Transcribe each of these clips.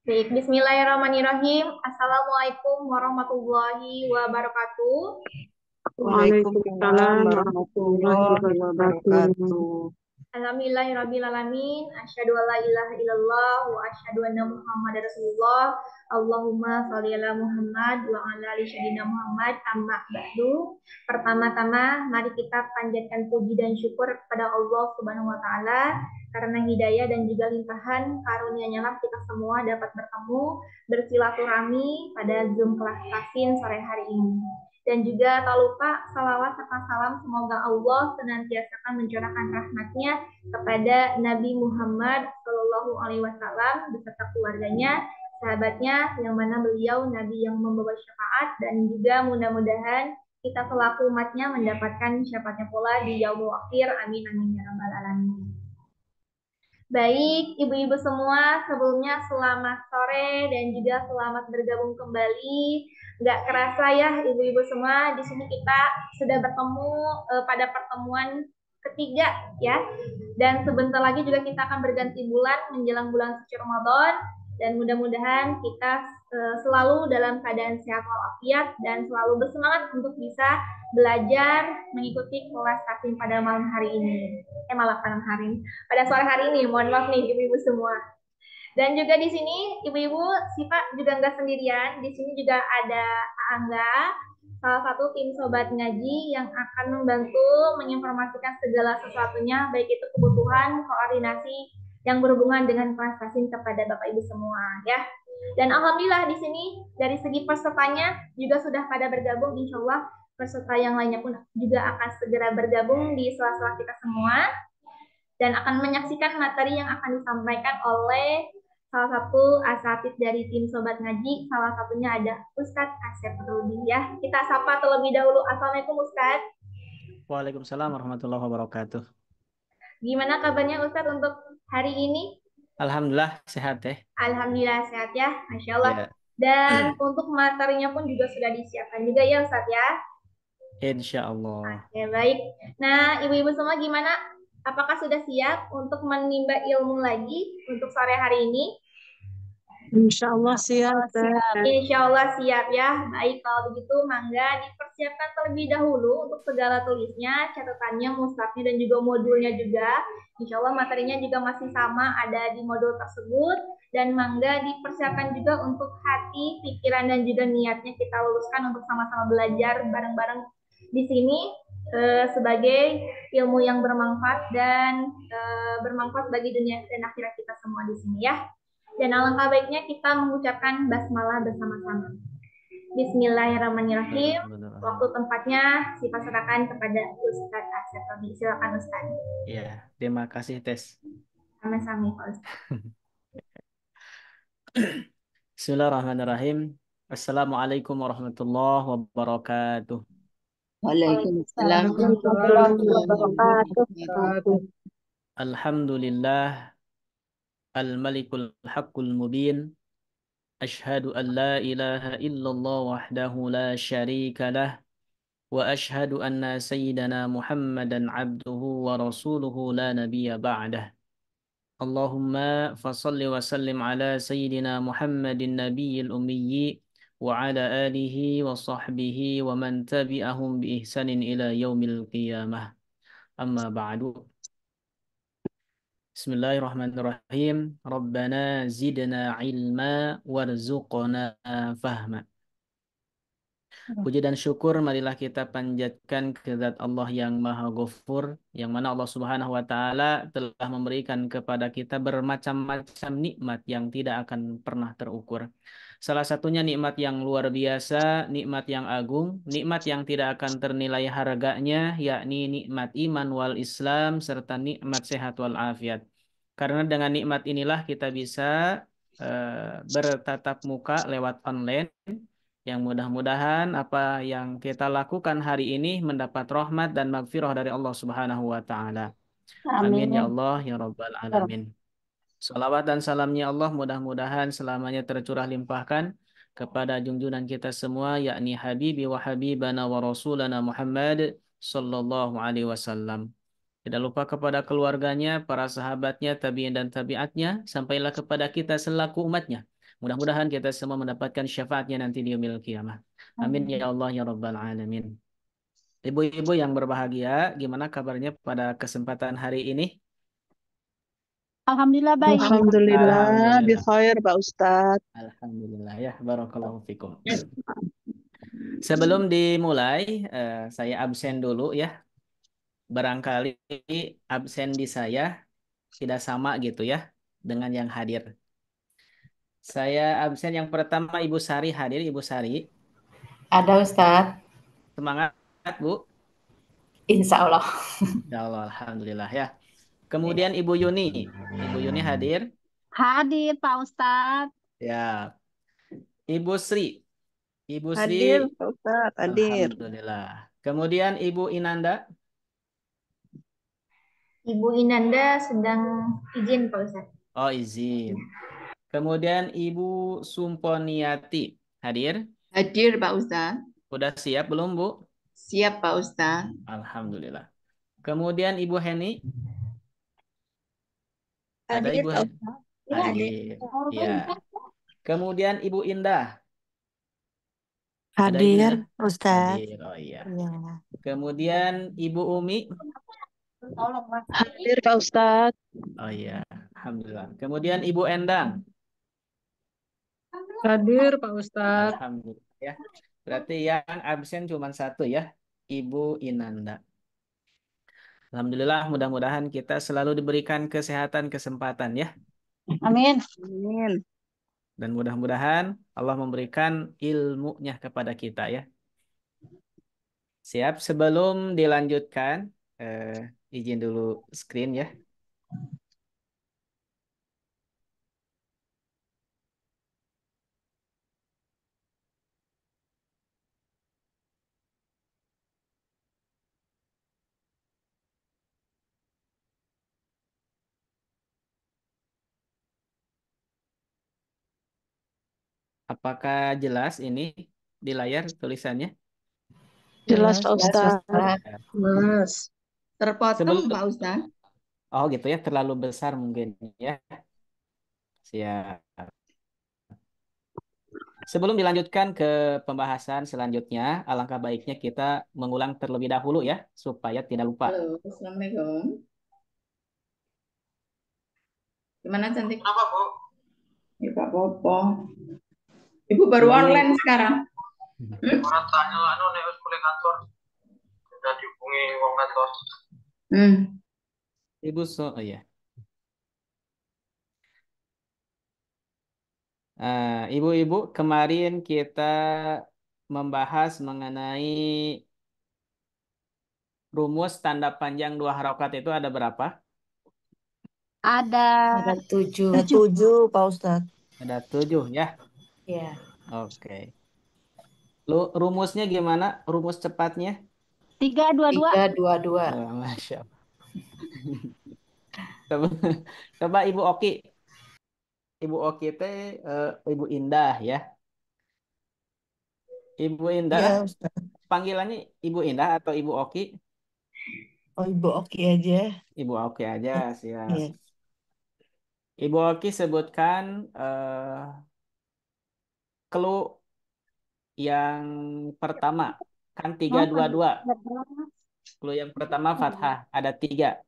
Baik, Bismillahirrahmanirrahim. Assalamualaikum warahmatullahi wabarakatuh. Waalaikumsalam Waalaikumsalam warahmatullahi warahmatullahi wabarakatuh. wabarakatuh. Alhamdulillahirrabbilalamin. Asyhadu an la ilaha illallah wa asyhadu anna Muhammadar Rasulullah. Allahumma sholli ala Muhammad wa ala ali sayyidina Muhammad. Amma ba'du. Pertama-tama, mari kita panjatkan puji dan syukur kepada Allah Subhanahu wa taala karena hidayah dan juga limpahan karunia-Nya lah kita semua dapat bertemu bersilaturahmi pada Zoom kelas Tasin sore hari ini. Dan juga tak lupa salawat serta salam semoga Allah senantiasa akan mencurahkan rahmatnya kepada Nabi Muhammad Shallallahu Alaihi Wasallam beserta keluarganya, sahabatnya, yang mana beliau Nabi yang membawa syafaat dan juga mudah-mudahan kita selaku umatnya mendapatkan syafaatnya pula di yaumul akhir. Amin amin ya rabbal alamin. Baik, ibu-ibu semua, sebelumnya selamat sore dan juga selamat bergabung kembali. Nggak kerasa ya, ibu-ibu semua, di sini kita sudah bertemu pada pertemuan ketiga ya. Dan sebentar lagi juga kita akan berganti bulan menjelang bulan suci Ramadan. Dan mudah-mudahan kita selalu dalam keadaan sehat walafiat dan selalu bersemangat untuk bisa belajar mengikuti kelas taklim pada malam hari ini. Malam hari ini pada sore hari ini. Mohon maaf nih ibu-ibu semua. Dan juga di sini ibu-ibu Sipa juga nggak sendirian. Di sini juga ada Angga, salah satu tim sobat ngaji yang akan membantu menginformasikan segala sesuatunya, baik itu kebutuhan, koordinasi yang berhubungan dengan kelas tasin kepada Bapak Ibu semua ya. Dan alhamdulillah di sini dari segi pesertanya juga sudah pada bergabung, insya Allah peserta yang lainnya pun juga akan segera bergabung di sela-sela kita semua dan akan menyaksikan materi yang akan disampaikan oleh salah satu asatid dari tim Sobat Ngaji. Salah satunya ada Ustadz Asep Rudi ya. Kita sapa terlebih dahulu. Assalamualaikum Ustadz. Waalaikumsalam warahmatullahi wabarakatuh. Gimana kabarnya Ustadz untuk hari ini? Alhamdulillah sehat ya. Alhamdulillah sehat ya, Masya Allah. Ya, Dan untuk materinya pun juga sudah disiapkan juga ya Ustadz ya. insya Allah. Oke, baik. Nah, ibu-ibu semua gimana? Apakah sudah siap untuk menimba ilmu lagi untuk sore hari ini? Insya Allah siap. Insya Allah siap ya. Baik, kalau begitu mangga dipersiapkan terlebih dahulu untuk segala tulisnya, catatannya, mushafnya, dan juga modulnya juga. Insya Allah materinya juga masih sama ada di modul tersebut. Dan mangga dipersiapkan juga untuk hati, pikiran, dan juga niatnya kita luluskan untuk sama-sama belajar bareng-bareng di sini sebagai ilmu yang bermanfaat dan bermanfaat bagi dunia dan akhirat kita semua di sini ya. Dan alangkah baiknya kita mengucapkan basmalah bersama-sama. Bismillahirrahmanirrahim. Waktu tempatnya dipersilakan kepada Ustadz Asep Robi. Silakan Ustadz. Ya, terima kasih Tes. Sama-sama Pak Ustadz. Bismillahirrahmanirrahim. Assalamualaikum warahmatullahi wabarakatuh. Waalaikumsalam Waalaikumsalam warahmatullahi warahmatullahi wabarakatuh. wabarakatuh. Alhamdulillah al-malikul haqqul mubin. Ashhadu an la ilaha illallah wahdahu la syarika lah. Wa ashhadu anna sayyidana Muhammadan abduhu wa rasuluhu la nabiyya ba'dah. Allahumma fasalli wa sallim ala sayyidina Muhammadin nabiyil ummiyi wa ala alihi wa sahbihi wa man tabi'ahum bi ihsanin ila yaumil qiyamah. Amma ba'du. Bismillahirrahmanirrahim. Rabbana zidna ilma warzuqna fahma. Puji dan syukur marilah kita panjatkan ke zat Allah yang Maha Ghafur, yang mana Allah Subhanahu wa taala telah memberikan kepada kita bermacam-macam nikmat yang tidak akan pernah terukur. Salah satunya nikmat yang luar biasa, nikmat yang agung, nikmat yang tidak akan ternilai harganya, yakni nikmat iman wal Islam serta nikmat sehat wal afiat. Karena dengan nikmat inilah kita bisa bertatap muka lewat online, yang mudah-mudahan apa yang kita lakukan hari ini mendapat rahmat dan magfirah dari Allah Subhanahu wa taala. Amin ya Allah ya rabbal alamin. Salawat dan salamnya Allah mudah-mudahan selamanya tercurah limpahkan kepada junjungan kita semua, yakni Habibi wa Habibana wa Rasulana Muhammad sallallahu alaihi wasallam. Tidak lupa kepada keluarganya, para sahabatnya, tabi'in dan tabi'atnya, sampailah kepada kita selaku umatnya. Mudah-mudahan kita semua mendapatkan syafaatnya nanti di yaumil qiyamah. Amin ya Allah ya Rabbal Alamin. Ibu-ibu yang berbahagia, gimana kabarnya pada kesempatan hari ini? Alhamdulillah baik. Alhamdulillah, bi Alhamdulillah. khair Pak Ustadz. Alhamdulillah ya, barakallahu fikum. Sebelum dimulai, saya absen dulu ya. Barangkali absen di saya tidak sama gitu ya dengan yang hadir. Saya absen yang pertama Ibu Sari hadir, Ibu Sari. Ada Ustadz, Semangat Bu. insya Allah. Ya Allah, alhamdulillah ya. Kemudian Ibu Yuni. Ibu Yuni hadir. Hadir Pak Ustadz. Ya. Ibu Sri. Ibu Sri, Hadir Pak Ustadz, hadir. alhamdulillah. Kemudian Ibu Inanda. Ibu Inanda sedang izin Pak Ustadz. Oh, izin. Kemudian Ibu Sumponiati hadir. Hadir Pak Ustadz. Udah siap belum, Bu? Siap Pak Ustadz. Alhamdulillah. Kemudian Ibu Heni. Ada Hadir Ibu Pak Heni? Ustadz. Hadir. Ya. Kemudian Ibu Indah. Ada Ibu Hadir Indah? Ustadz. Hadir. Oh iya. Ya. Kemudian Ibu Umi. Hadir Pak Ustadz. Oh iya. Alhamdulillah. Kemudian Ibu Endang. Hadir Pak Ustadz. Alhamdulillah ya. Berarti yang absen cuma satu ya, Ibu Inanda. Alhamdulillah, mudah-mudahan kita selalu diberikan kesehatan, kesempatan ya. Amin. Amin. Dan mudah-mudahan Allah memberikan ilmunya kepada kita ya. Siap, sebelum dilanjutkan, izin dulu screen ya. Apakah jelas ini di layar tulisannya? Jelas Pak Jelas Ustadz. Ustadz. Jelas. Terpotong Sebelum, Pak Ustadz. oh gitu ya, terlalu besar mungkin ya. Siap. Sebelum dilanjutkan ke pembahasan selanjutnya, alangkah baiknya kita mengulang terlebih dahulu ya, supaya tidak lupa. Halo, Assalamualaikum. Gimana cantik? Kenapa Bu? Ya Pak Popo. Ibu baru Ibu, online sekarang. Orang tanya lah, nek wis mulai kantor. Sudah dihubungi wong kantor. Ibu oh ya. Ibu-ibu, kemarin kita membahas mengenai rumus tanda panjang dua harokat itu ada berapa? Ada Ada 7. Ada 7, Pak Ustadz. Ada 7 ya. Ya. Oke. Rumusnya gimana? Rumus cepatnya? 322. 322. Masya Allah. Coba, coba Ibu Oki. Ibu Oki teh Ibu Indah ya. Ibu Indah, Ya, Ustadz. panggilannya Ibu Indah atau Ibu Oki? Oh, Ibu oke aja. Ibu Oki aja, siap. Iya. Ibu Oki sebutkan clue yang pertama. Kan 322. Clue yang pertama fathah. Ada 3.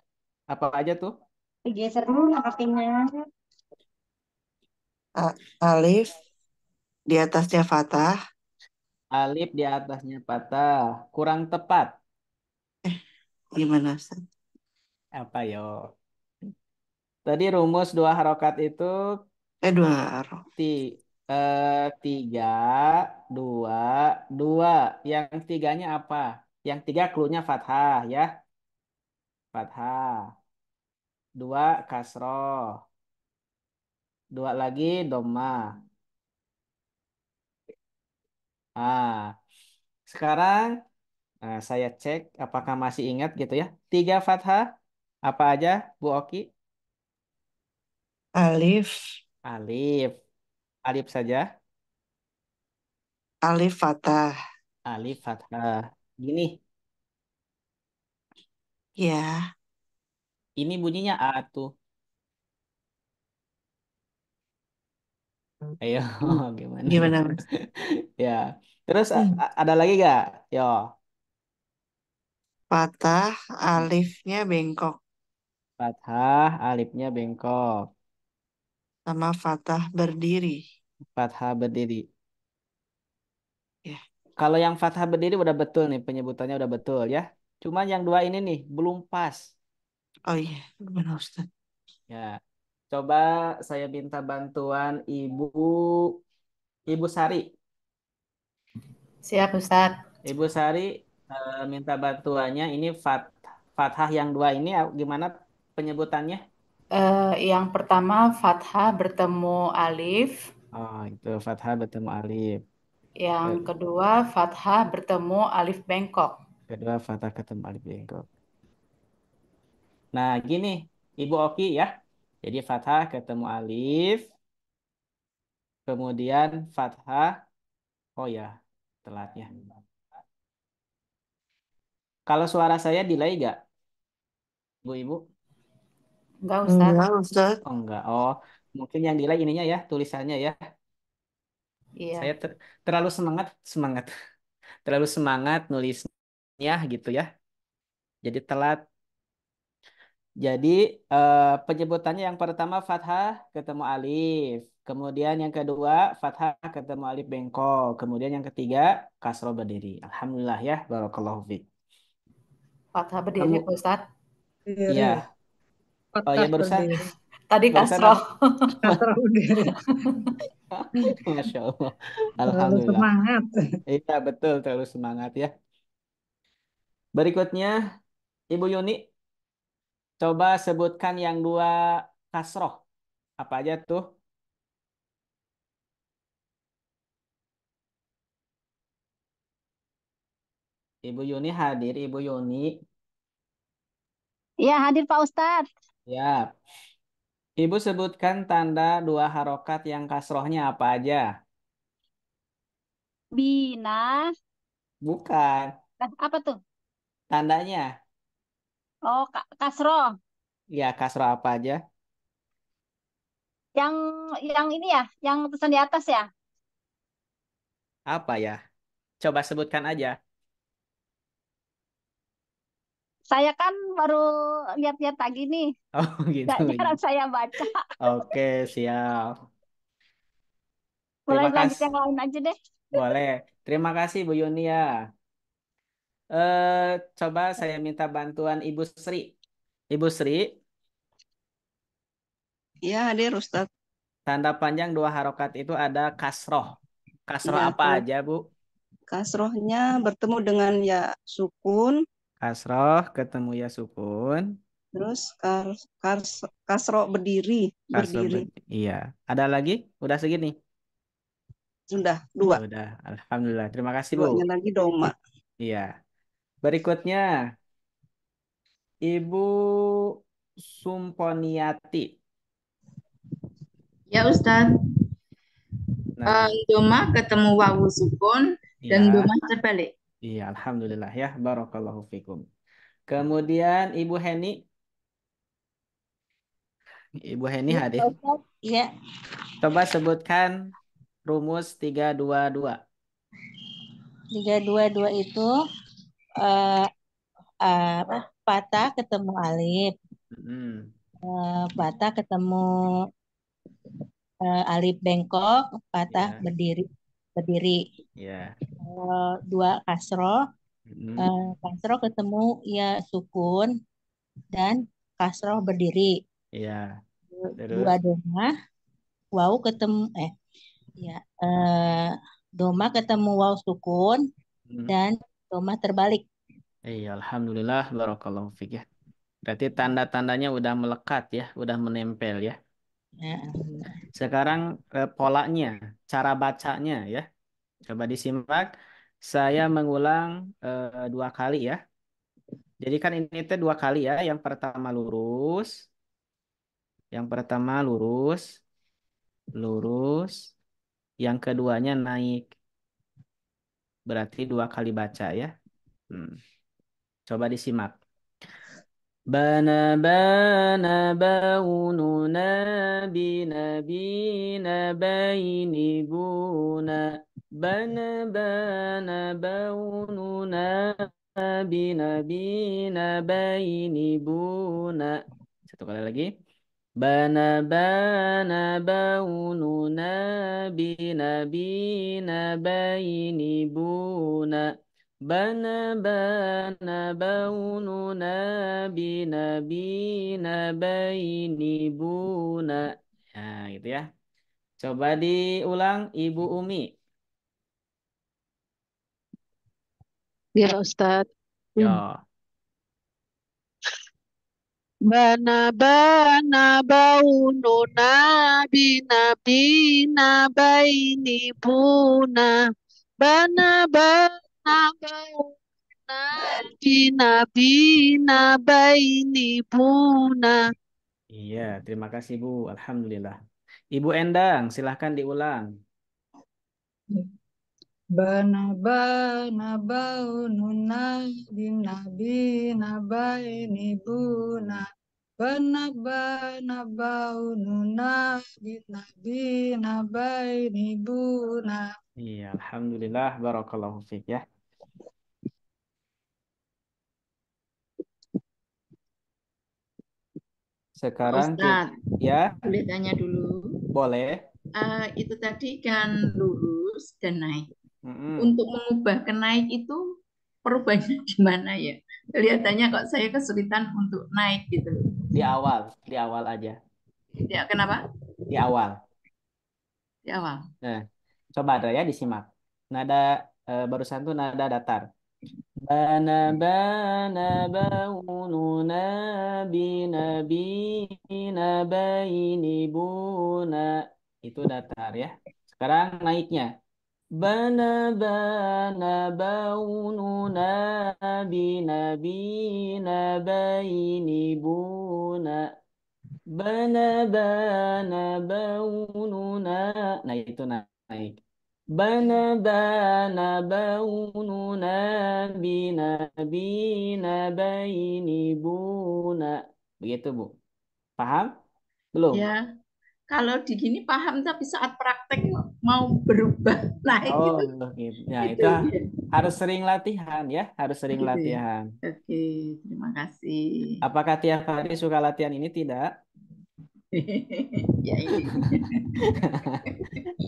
Apa aja tuh? Geser dulu kakinya. Alif di atasnya fathah. Alif di atasnya patah. Kurang tepat. Gimana, Ustadz? Apa yo? Tadi rumus dua harokat itu Dua arah. 3, 2, 2. Yang tiganya apa? Yang 3 cluenya fathah ya. Fathah. 2 kasroh. 2 lagi doma. Sekarang saya cek apakah masih ingat gitu ya. 3 fathah. Apa aja Bu Oki? Alif, Alif. Alif saja. alif fathah. Alif fathah. Gini, Ya, ini bunyinya A tuh. Ayo, Hmm, gimana? Gimana, Mas? Ya. Terus Hmm. ada lagi gak? Yo, Patah, alifnya bengkok. fathah, alifnya bengkok. Sama fatah berdiri. Fathah berdiri. Ya. Kalau yang fathah berdiri udah betul nih, penyebutannya udah betul ya. Cuman yang dua ini nih belum pas. Oh iya, gimana Ustaz? Ya. Coba saya minta bantuan Ibu Sari. Siap, Ustadz. Ibu Sari minta bantuannya ini fathah yang dua ini gimana penyebutannya? Yang pertama fathah bertemu alif, Oh, itu fathah bertemu alif. yang Ke- kedua fathah bertemu alif bengkok. Kedua fathah ketemu alif bengkok. Nah, gini Ibu Oki ya. Jadi fathah ketemu alif, kemudian fathah. Oh ya, telatnya. Kalau suara saya delay gak, Ibu-ibu? Enggak, Ustadz? Enggak, Ustaz. Oh enggak. Oh, mungkin yang delay ininya ya, tulisannya ya. Saya Iya. terlalu semangat, terlalu semangat nulisnya gitu ya. Jadi telat. Jadi penyebutannya yang pertama fathah ketemu alif, kemudian yang kedua fathah ketemu alif bengkok, kemudian yang ketiga kasroh berdiri. Alhamdulillah ya, barakallahu fiik. Fathah berdiri, Kamu, Pak Ustadz. Berdiri. iya. Oh ya Patah barusan, berdiri. Tadi barusan kasroh. apa? Kasrah berdiri. Masya Allah. Terlalu Alhamdulillah. semangat. Iya betul, terlalu semangat ya. Berikutnya, Ibu Yuni, coba sebutkan yang dua kasroh. Apa aja tuh? Ibu Yuni hadir, Ibu Yuni. Iya, hadir Pak Ustadz. Ya, Ibu sebutkan tanda dua harokat yang kasrohnya apa aja? Bina. Bukan, Apa tuh? tandanya. Oh, kasroh. Ya, kasroh apa aja? Yang yang ini ya, yang tulisan di atas ya. Apa ya? Coba sebutkan aja. Saya kan baru lihat-lihat lagi nih. Oh, gitu. Jarang saya baca. Oke, siap. Mulai Terima lanjut kasih. yang lain aja deh. Boleh. Terima kasih, Bu Yuni ya. Coba saya minta bantuan Ibu Sri. Ibu Sri, Iya, hadir Ustaz. tanda panjang dua harokat itu ada kasroh. Kasroh Iya, apa aja, Bu? kasrohnya bertemu dengan ya sukun, Kasroh ketemu ya sukun. terus kasroh berdiri, Kasroh berdiri. iya. Ada lagi? Udah segini? Sudah dua. Udah. Alhamdulillah. Terima kasih, Bu. Duanya lagi doma. Iya. Berikutnya, Ibu Sumponiati. Ya, Ustadz. Nah, Doma ketemu wawu sukun dan iya. doma terbalik. Iya, Alhamdulillah ya. Barakallahu fikum. Kemudian Ibu Heni. Ibu Heni Iya, Pak hadir. Ustadz. Iya. Coba sebutkan rumus 322. 322 itu eh apa? Patah ketemu alif, Hmm, patah ketemu alif bengkok, patah ya, berdiri, berdiri. ya. Dua kasroh, Hmm, kasroh ketemu ya sukun dan kasroh berdiri. ya. Dua Terus, doma, wau ketemu ya eh, doma ketemu wau sukun hmm. dan doma terbalik. Iya, Alhamdulillah, barakallahu fik ya. Berarti tanda-tandanya udah melekat ya, udah menempel ya. Nah, Sekarang polanya, cara bacanya ya. Coba disimak. Saya mengulang dua kali ya. Jadi kan ini teh dua kali ya. Yang pertama lurus, yang pertama lurus, lurus, yang keduanya naik. Berarti dua kali baca ya. Hmm. Coba disimak. Bana bana baununa binabina baini buna. Bana bana baununa binabina baini buna. Satu kali lagi. Bana bana baununa binabina baini buna. Bana bana baununa binabina baini buna. Nah, gitu ya. Coba diulang Ibu Umi. Ya Ustadz. Yo. Bana baununa bina baini buna. Bana baununa bina baini buna. Iya, terima kasih Bu. Alhamdulillah. Ibu Endang, silahkan diulang. Bana bana baununa binabina baini buna. Bana bana baununa binabina baini buna. Iya, alhamdulillah. Barakallahu fiik ya. Sekarang kita, Ustadz, ya, boleh tanya dulu? boleh. Itu tadi kan lurus dan naik. Mm-mm. Untuk mengubah ke naik itu perubahannya di mana ya? Kelihatannya kok saya kesulitan untuk naik gitu. Di awal aja. Ya, kenapa? Di awal. Di awal. Nah, coba ada ya disimak. Nada barusan tuh nada datar. Bana bana baununa binabina baini buna. Itu datar ya. Sekarang naiknya. Bana bana baununa binabina baini buna. Bana bana baununa. Nah itu naik. Bana bana baununa binabina baini buna. Begitu Bu. Paham? Belum? Ya, kalau di gini paham tapi saat praktek mau berubah naik Oh, gitu. gitu. Ya, Gitu itu ya. harus sering latihan ya, harus sering Gitu ya. latihan. Oke, terima kasih. Apakah tiap hari suka latihan ini? Tidak. Ya ini.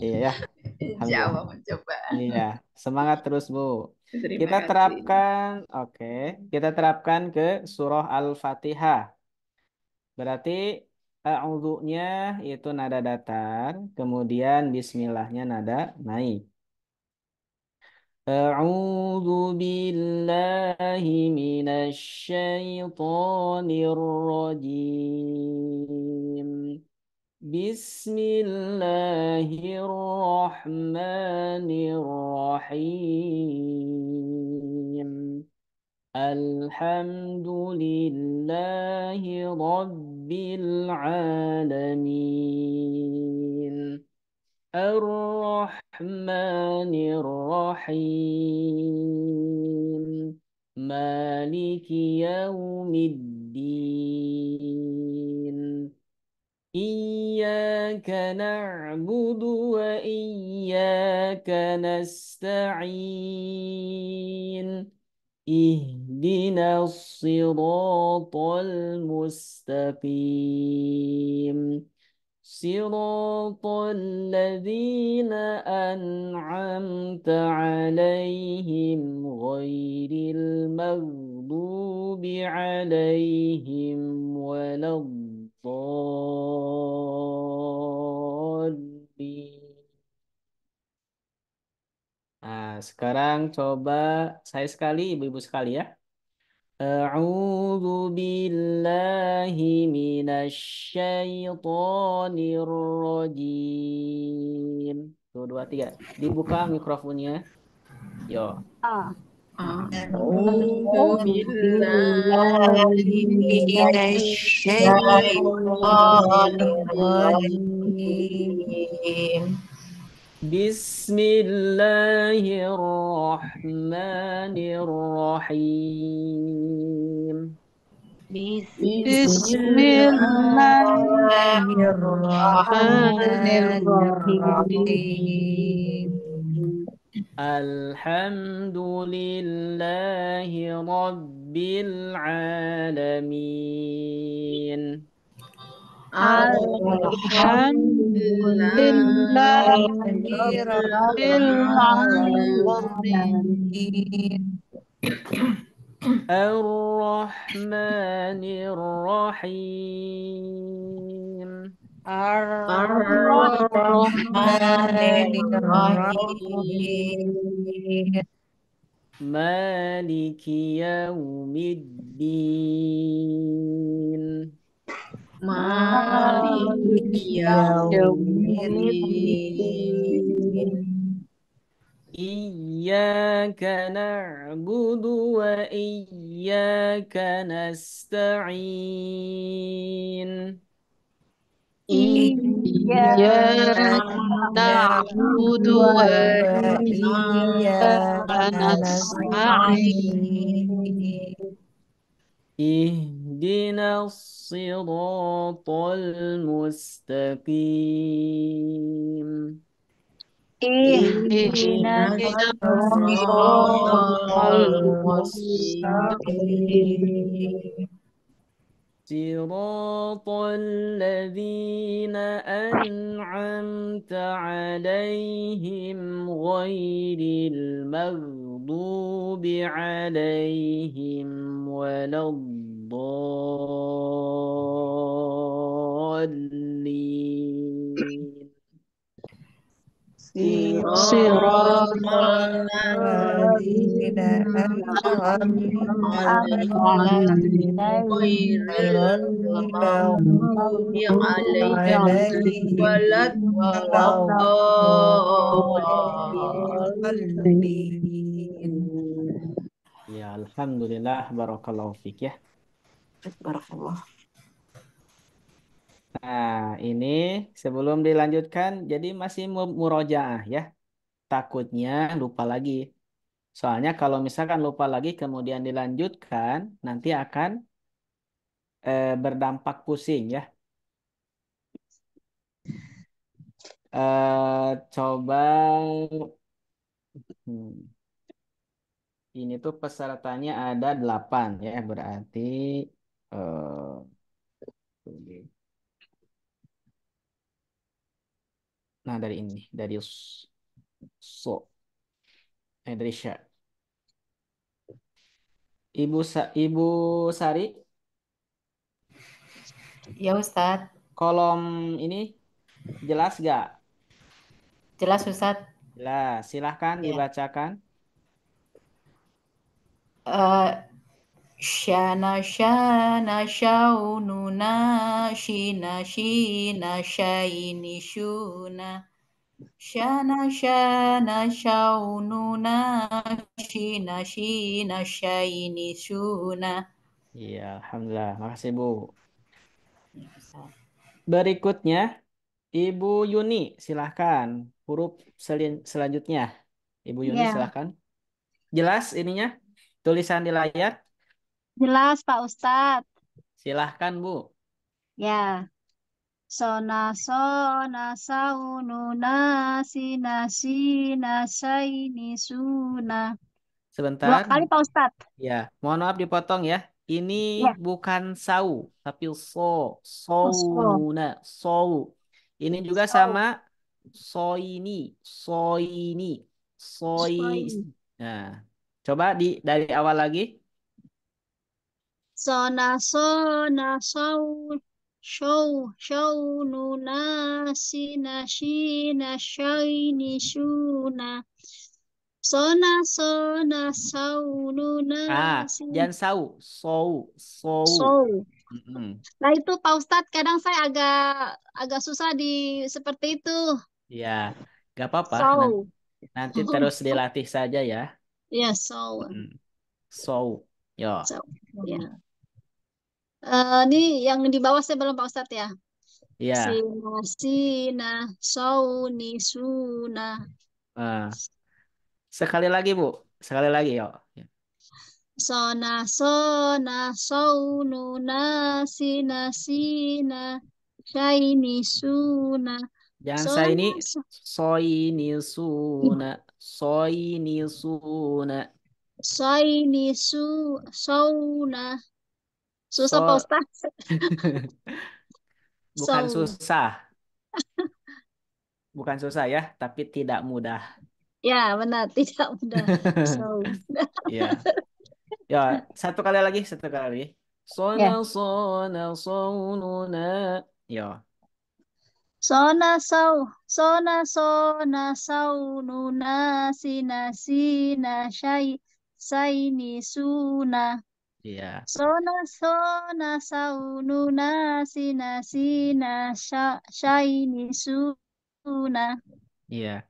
Iya ya, Insya alhamdulillah. Allah mencoba. Iya, semangat terus Bu. Terima Kita kasih. terapkan, oke, kita terapkan ke surah Al-Fatihah. Berarti a'udzunya itu nada datar, kemudian bismillahnya nada naik. أعوذ بالله من الشيطان الرجيم بسم الله الرحمن الرحيم الحمد لله رب العالمين الرحمن الرحيم مالك يوم الدين إياك نعبد وإياك نستعين اهدنا الصراط المستقيم صراط الذين أنعمت عليهم غير المغضوب عليهم ولا الضالين. Nah, sekarang coba saya sekali, ibu-ibu sekali ya. أعوذ بالله من الشيطان الرجيم. Tuh, dua, tiga. Dibuka mikrofonnya. Yo. أعوذ بالله من الشيطان الرجيم Bismillahirrahmanirrahim. Bismillahirrahmanirrahim. Alhamdulillahi Rabbil Alamin. Alhamdulillahirrahmanirrahim. Ar-Rahmanir Rahim. Ar-Rahmanir-Rahim. Maliki Yaumiddin. Maliki Yaumiddin. Iyyaka na'budu wa iyyaka nasta'in. Iyyaka na'budu wa iyyaka nasta'in. Ihdinas siratal mustaqim. Ihdinas Ihdinas Siratal siratal mustaqim. mustaqim. صراط الذين أنعمت عليهم غير المغضوب عليهم ولا الضالين. Siratal Ladzina an'amta alaihim ghairil maghdubi alaihim waladdallin. Ya, alhamdulillah, barakallahu fik ya. Barakallah. Nah, ini sebelum dilanjutkan, jadi masih murojaah ya. Takutnya lupa lagi. Soalnya kalau misalkan lupa lagi kemudian dilanjutkan, nanti akan berdampak pusing ya. Coba hmm, ini tuh pesertanya ada 8 ya, berarti eh, nah dari ini, dari dari Sya. Ibu Sari, Ya Ustadz, kolom ini jelas gak? jelas Ustadz. Jelas, silahkan Ya. dibacakan. Eh, Syana syana syaununa shina shina syaini syuna. Syana syana syaununa shina shina syaini syuna. Iya, alhamdulillah. Makasih Bu. Berikutnya, Ibu Yuni, silahkan. Huruf selanjutnya. Ibu Yuni, Ya, silahkan. Jelas ininya? Tulisan di layar? jelas Pak Ustadz. Silahkan Bu. Ya. Sona sona saununa sina sina saini suna. 2 Sebentar. kali Pak Ustadz. Ya, mohon maaf dipotong ya. Ini Ya. bukan sau, tapi Oh, saununa, sau. Ini juga sama soini, soini, soi. Nah, coba dari awal lagi. Sona sona shaununa sina sina shaini suna. Sona sona saununa Jangan sau, sau. sau. Mm-mm. Nah itu Pak Ustadz kadang saya agak susah di seperti itu. Ya, gak apa-apa. Sau. Nanti terus dilatih saja ya. Ya, sau. Sau, yo. Sau. Ya. Ini yang di bawah saya belum Pak Ustadz ya. Ya. Sina sina sauni suna. Sekali lagi Bu, sekali lagi yo. Sona, sona, saununa, sina, sina, syaini, suna. Jangan saya Sona, ini soini suna, soini suna. saini, sauna. Susah Pak So Ustaz. bukan Sau. susah, bukan susah ya, tapi tidak mudah. Ya, benar. Tidak mudah. Sau. Ya. Ya, satu kali lagi. Sona Ya. sona sonuna. Ya, Sona, sona, sona, saununa, sina, sina, saini, suna. iya, Sona, sona, saununa, sina, sina, syaini, suna. iya.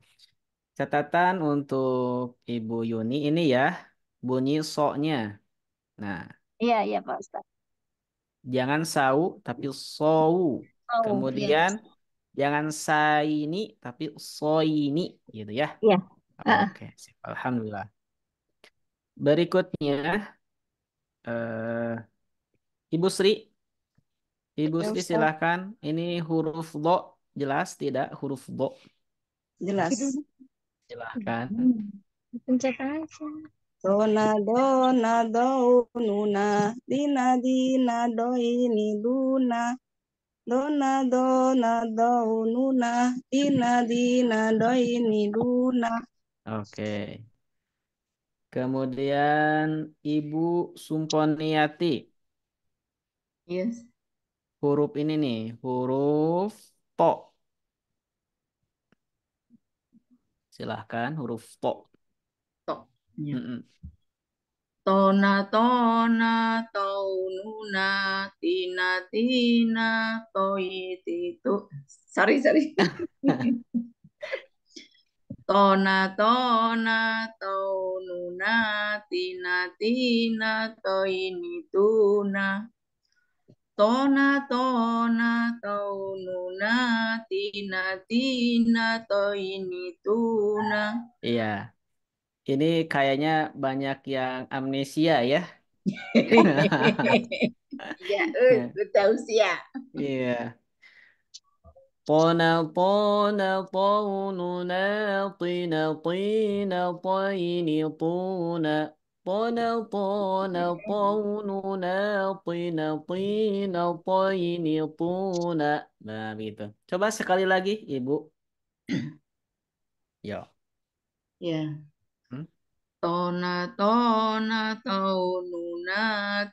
Catatan untuk Ibu Yuni ini ya, bunyi so-nya. Nah, Iya, iya Pak Ustaz. jangan sau tapi sou. Oh, iya. Kemudian jangan saini tapi soini gitu ya. Iya. Heeh. Oke, sip. Alhamdulillah. Berikutnya eh Ibu Sri, Ibu Ya Sri Ustaz, silakan. Ini huruf do jelas tidak huruf do? jelas. Silahkan. Pencet aja. Dona, dona, nuna, dina, dina, ini duna. Dona, dona, nuna, dina, dina, ini duna. Oke. Kemudian Ibu Sumponiati. Yes. Huruf ini nih, huruf to. Silahkan huruf to. Tok. Ya. Mm-mm. Tona tona taununa tina tina toi titu. Sorry. Tona tona taununa tina tina toi nituna. Tona tona taununa tina tina toi nituna. Iya, ini kayaknya banyak yang amnesia ya. Ya, tahu siap. Iya. طنا طنا طوننا طنا طينا طين طونا طنا طنا طوننا طنا طينا طين طونا. Nah, begitu. Coba sekali lagi, Ibu. Yo. Ya. Hmm? Tona tona taununa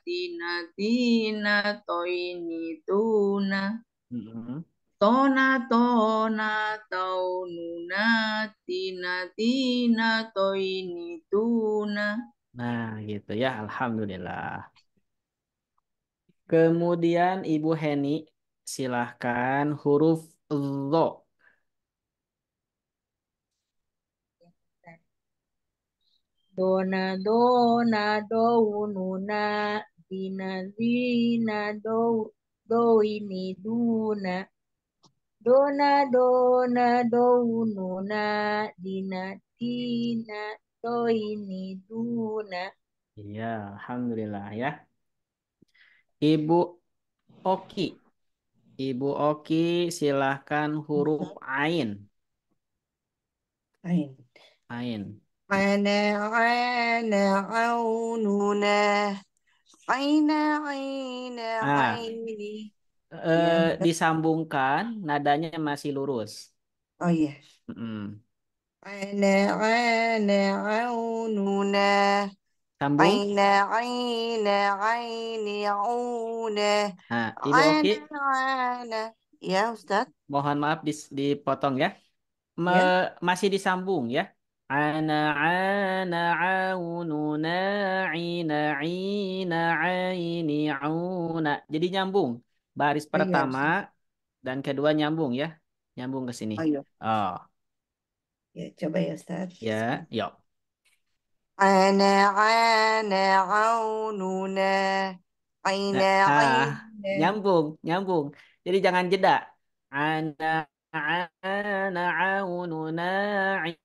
tina tina toini tuna. Mm-mm. Tona tona taununa tina tina toini tuna. Nah, gitu ya. Alhamdulillah. Kemudian Ibu Heni, silahkan huruf zo. Dona dona doununa dina dina do ini duna. Dona dona doununa dina dina do ini duna. Iya, Alhamdulillah ya. Ibu Oki. Ibu Oki, silahkan huruf ain. Ain. Ain. Ana ana aununa aina aina Ah, aini. Iya. disambungkan, nadanya masih lurus. Oh iya. Mm-mm. Ana ana aununa Sambung. aina aina aini auna. Nah, Ibu Oki, Ana ana. Ya Ustaz. mohon maaf dipotong ya. Ya. Masih disambung ya. Ana ana aununa ina ina aini auna. Jadi nyambung. Baris Oh iya pertama Ustaz. dan kedua nyambung ya. Nyambung ke sini. Oh iya. Oh, Ya coba ya Ustaz. ya. Yuk. Ana ana aununa aina Nah, aina. nyambung. Jadi jangan jeda. Ana ana aununa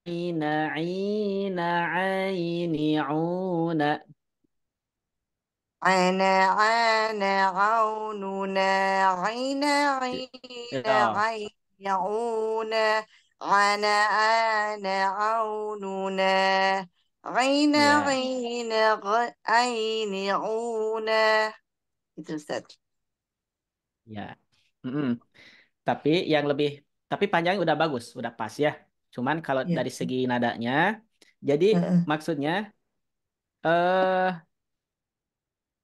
ina ina aini auna. Ya. عين عونا عنا آنا عوننا عين Ya. عين عين عونا. Itu Ustaz. Ya. Mm-mm. Tapi yang lebih, tapi panjangnya udah bagus, udah pas ya. Cuman kalau Ya. dari segi nadanya, jadi Heeh. maksudnya eh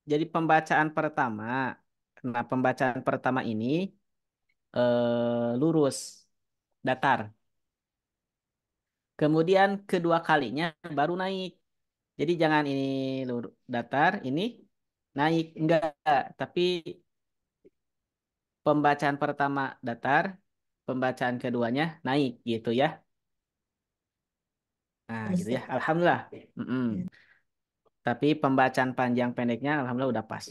jadi pembacaan pertama. Nah, pembacaan pertama ini lurus, datar. Kemudian kedua kalinya baru naik. Jadi jangan ini datar, ini naik enggak, tapi pembacaan pertama datar, pembacaan keduanya naik gitu ya. Nah, gitu ya. Ustaz. Alhamdulillah. Mm-mm. Ya. Tapi pembacaan panjang pendeknya alhamdulillah udah pas.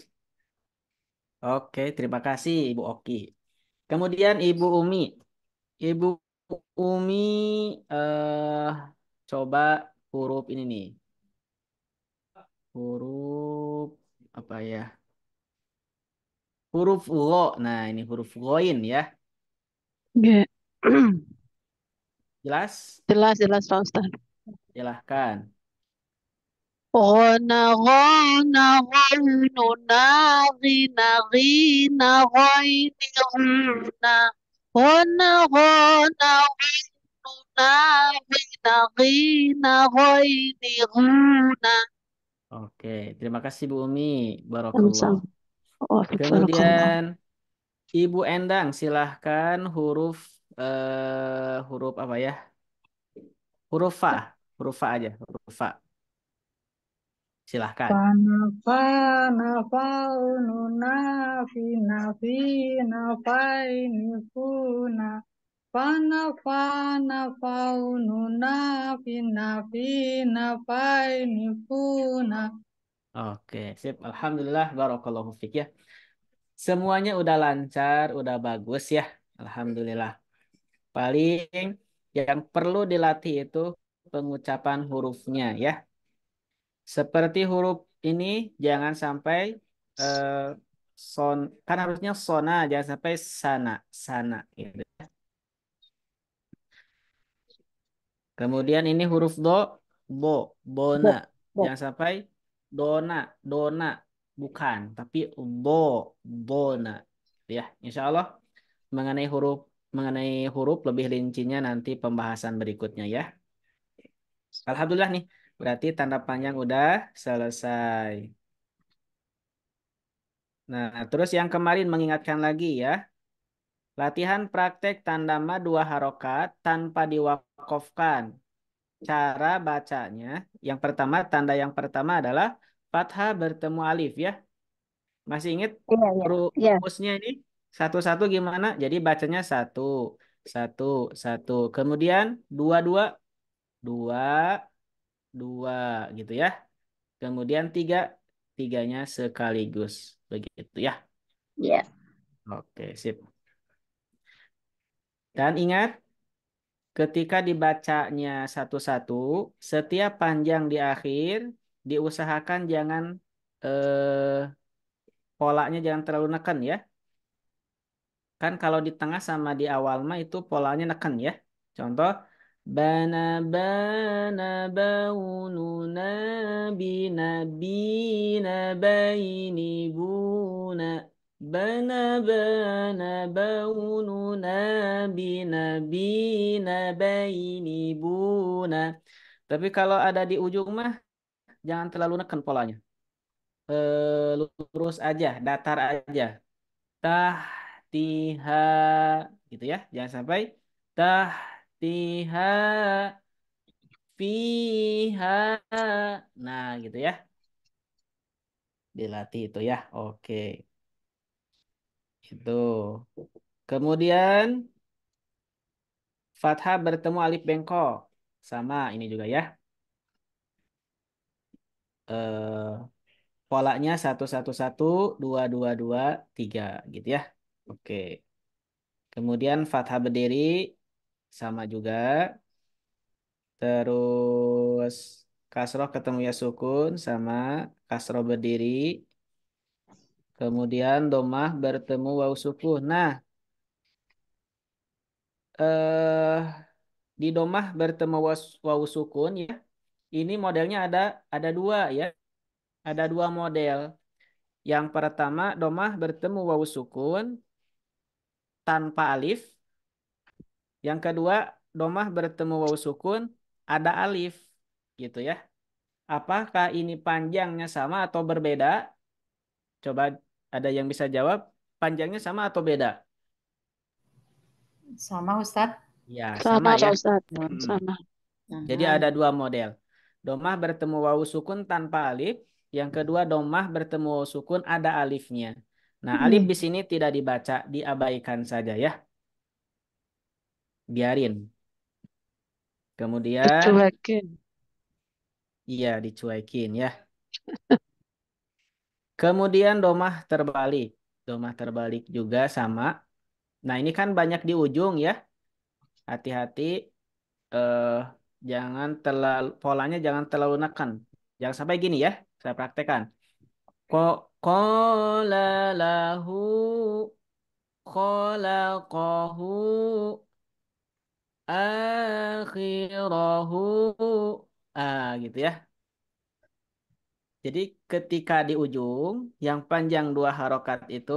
Oke, terima kasih Ibu Oki. Kemudian Ibu Umi. Ibu Umi eh coba huruf ini nih. Huruf apa ya? Huruf lo. Nah, ini huruf goin ya. Ya. Jelas? Jelas, jelas Pak Ustaz. Silahkan. غنى غنى غنى غنى غنى غين غنى غنى غنى غنى غنى غين غنى. Oke, terima kasih Bu Umi. Barakallah. Sama-sama. Waalaikumsalam. Kemudian Ibu Endang, silahkan huruf apa ya? Huruf fa. Huruf fa aja, huruf fa. Silahkan. Fana fana faununa fina fina faini funa fana fana faununa fina fina faini funa. Oke, sip. Alhamdulillah, barakallahu fiik ya. Semuanya udah lancar, udah bagus ya. Alhamdulillah. Paling yang perlu dilatih itu pengucapan hurufnya ya. Seperti huruf ini jangan sampai eh, son, kan harusnya sona, jangan sampai sana, sana gitu. Kemudian ini huruf do, bo, bona. Bo, bo. Jangan sampai dona, dona, bukan, tapi bo, bona. Ya, insya Allah mengenai huruf lebih rincinya nanti pembahasan berikutnya ya. Alhamdulillah nih, berarti tanda panjang udah selesai. Nah, terus yang kemarin mengingatkan lagi ya, latihan praktek tanda mad dua harokat tanpa diwakofkan. Cara bacanya, yang pertama, tanda yang pertama adalah fathah bertemu alif ya. Masih ingat Iya, iya. Iya. rumusnya ini? Satu-satu gimana? Jadi bacanya satu, satu, satu. Kemudian dua, dua, dua, dua gitu ya. Kemudian tiga, tiganya sekaligus. Begitu ya. Iya. Oke, sip. Dan ingat, ketika dibacanya satu-satu, setiap panjang di akhir diusahakan jangan polanya jangan terlalu neken ya. Kan kalau di tengah sama di awal mah itu polanya neken ya. Contoh bana bana baununa bina bina baini buna bana bana baununa bina bina baini buna. Tapi kalau ada di ujung mah jangan terlalu neken polanya. Lurus aja, datar aja. Tahtiha gitu ya. Jangan sampai tahtiha fiha. Nah, gitu ya. Dilatih itu ya. Oke. Itu. Kemudian fathah bertemu alif bengkok. Sama ini juga ya. Eh polanya satu satu satu dua dua dua tiga gitu ya. Oke. Kemudian fathah berdiri sama juga. Terus kasroh ketemu ya sukun sama kasroh berdiri. Kemudian domah bertemu waw sukun. Nah, eh di domah bertemu wawu sukun ya. Ini modelnya ada dua ya. Ada dua model. Yang pertama domah bertemu wawu sukun tanpa alif. Yang kedua domah bertemu wawu sukun ada alif gitu ya. Apakah ini panjangnya sama atau berbeda? Coba ada yang bisa jawab. Panjangnya sama atau beda? Sama Ustadz. Ya, sama Sama ya. Pak Ustadz. Mm-mm. Sama. Jadi ada dua model. Domah bertemu wawu sukun tanpa alif. Yang kedua domah bertemu wawu sukun ada alifnya. Nah, alif di sini tidak dibaca, diabaikan saja ya. Biarin. Kemudian, Dicuekin. iya dicuekin ya. Kemudian domah terbalik. Domah terbalik juga sama. Nah, ini kan banyak di ujung ya. Hati-hati, eh, jangan terlalu polanya jangan terlalu nekan. Jangan sampai gini ya. Saya praktekkan. Qala lahu khalaqahu akhirahu. Gitu ya. Jadi ketika di ujung yang panjang dua harokat itu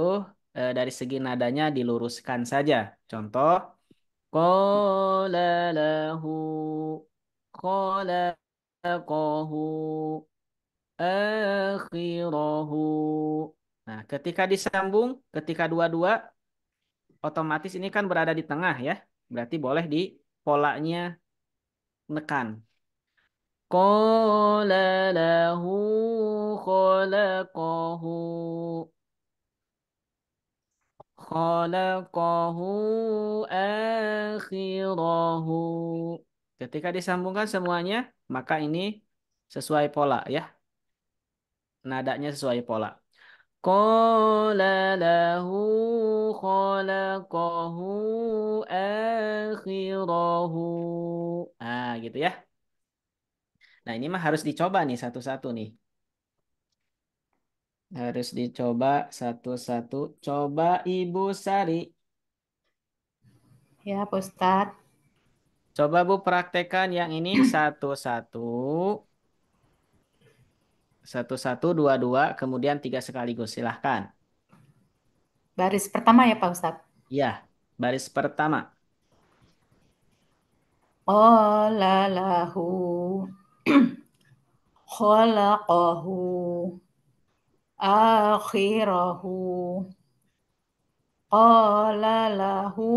dari segi nadanya diluruskan saja. Contoh qala lahu khalaqahu akhirahu. Nah, ketika disambung, ketika dua-dua, otomatis ini kan berada di tengah ya. Berarti boleh di polanya nekan. Qala lahu khalaqahu. Khalaqahu akhirahu. Ketika disambungkan semuanya, maka ini sesuai pola ya. Nadanya sesuai pola. Qala lahu khalaqahu akhirahu. Gitu ya. Nah, ini mah harus dicoba nih satu-satu nih. Harus dicoba satu-satu. Coba Ibu Sari. Ya, Pak Ustadz. Coba Bu praktekkan yang ini satu-satu. Satu-satu, dua-dua, kemudian tiga sekaligus. Silahkan. Baris pertama ya, Pak Ustadz. Ya, baris pertama. Qala lahu khalaqahu akhirahu. Qala lahu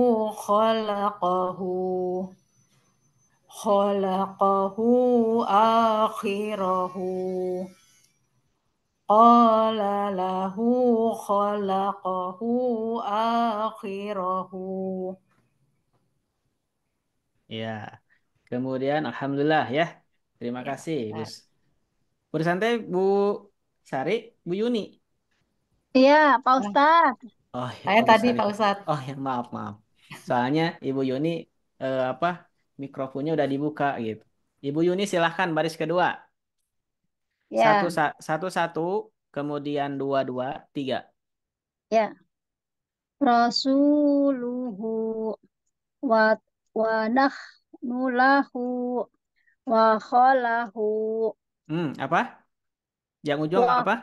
khalaqahu akhirahu. Qala lahu khalaqahu akhirahu. Ya. Kemudian Alhamdulillah ya. Terima Ya, kasih, Bu. Ustadz. Bu Santai, Bu Sari, Bu Yuni. Iya, Pak Nah, Ustadz. Oh, saya Bu tadi Sari. Pak Ustadz. Oh, ya maaf, maaf. Soalnya Ibu Yuni apa mikrofonnya udah dibuka gitu. Ibu Yuni silahkan baris kedua. Satu, Ya, satu, satu, kemudian dua, dua, tiga. ya. Rasuluhu wa wa nahnu lahu wa khalahu Apa? Yang ujung wa apa?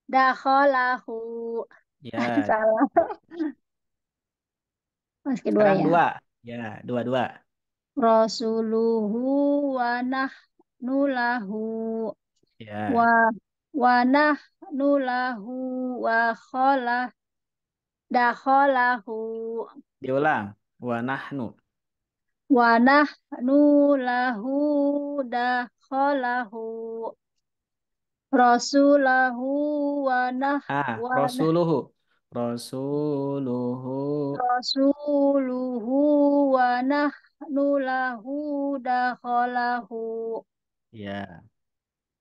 dah khalahu. Ya, Salah. Mas kedua sekarang ya. dua. Ya, dua, dua. Rasuluhu wa nahnu lahu wa Ya, wa nahnu lahu wa dakhalahu diulang. Wa nahnu. wa nahnu lahu dakhalahu rasulahu wa Rasuluhu. Rasuluhu. rasuluhu wa nahnu lahu dakhalahu. Ya.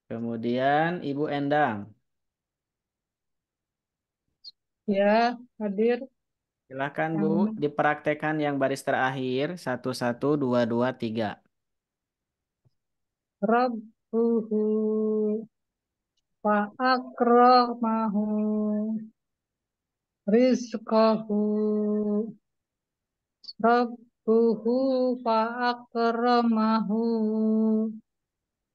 Kemudian Ibu Endang. Ya, hadir. Silakan Bu, Yang dipraktekkan yang baris terakhir. Satu, satu, dua, dua, tiga. Rabbuhu wa akramahu rizqahu Rabbuhu fa'akramahu.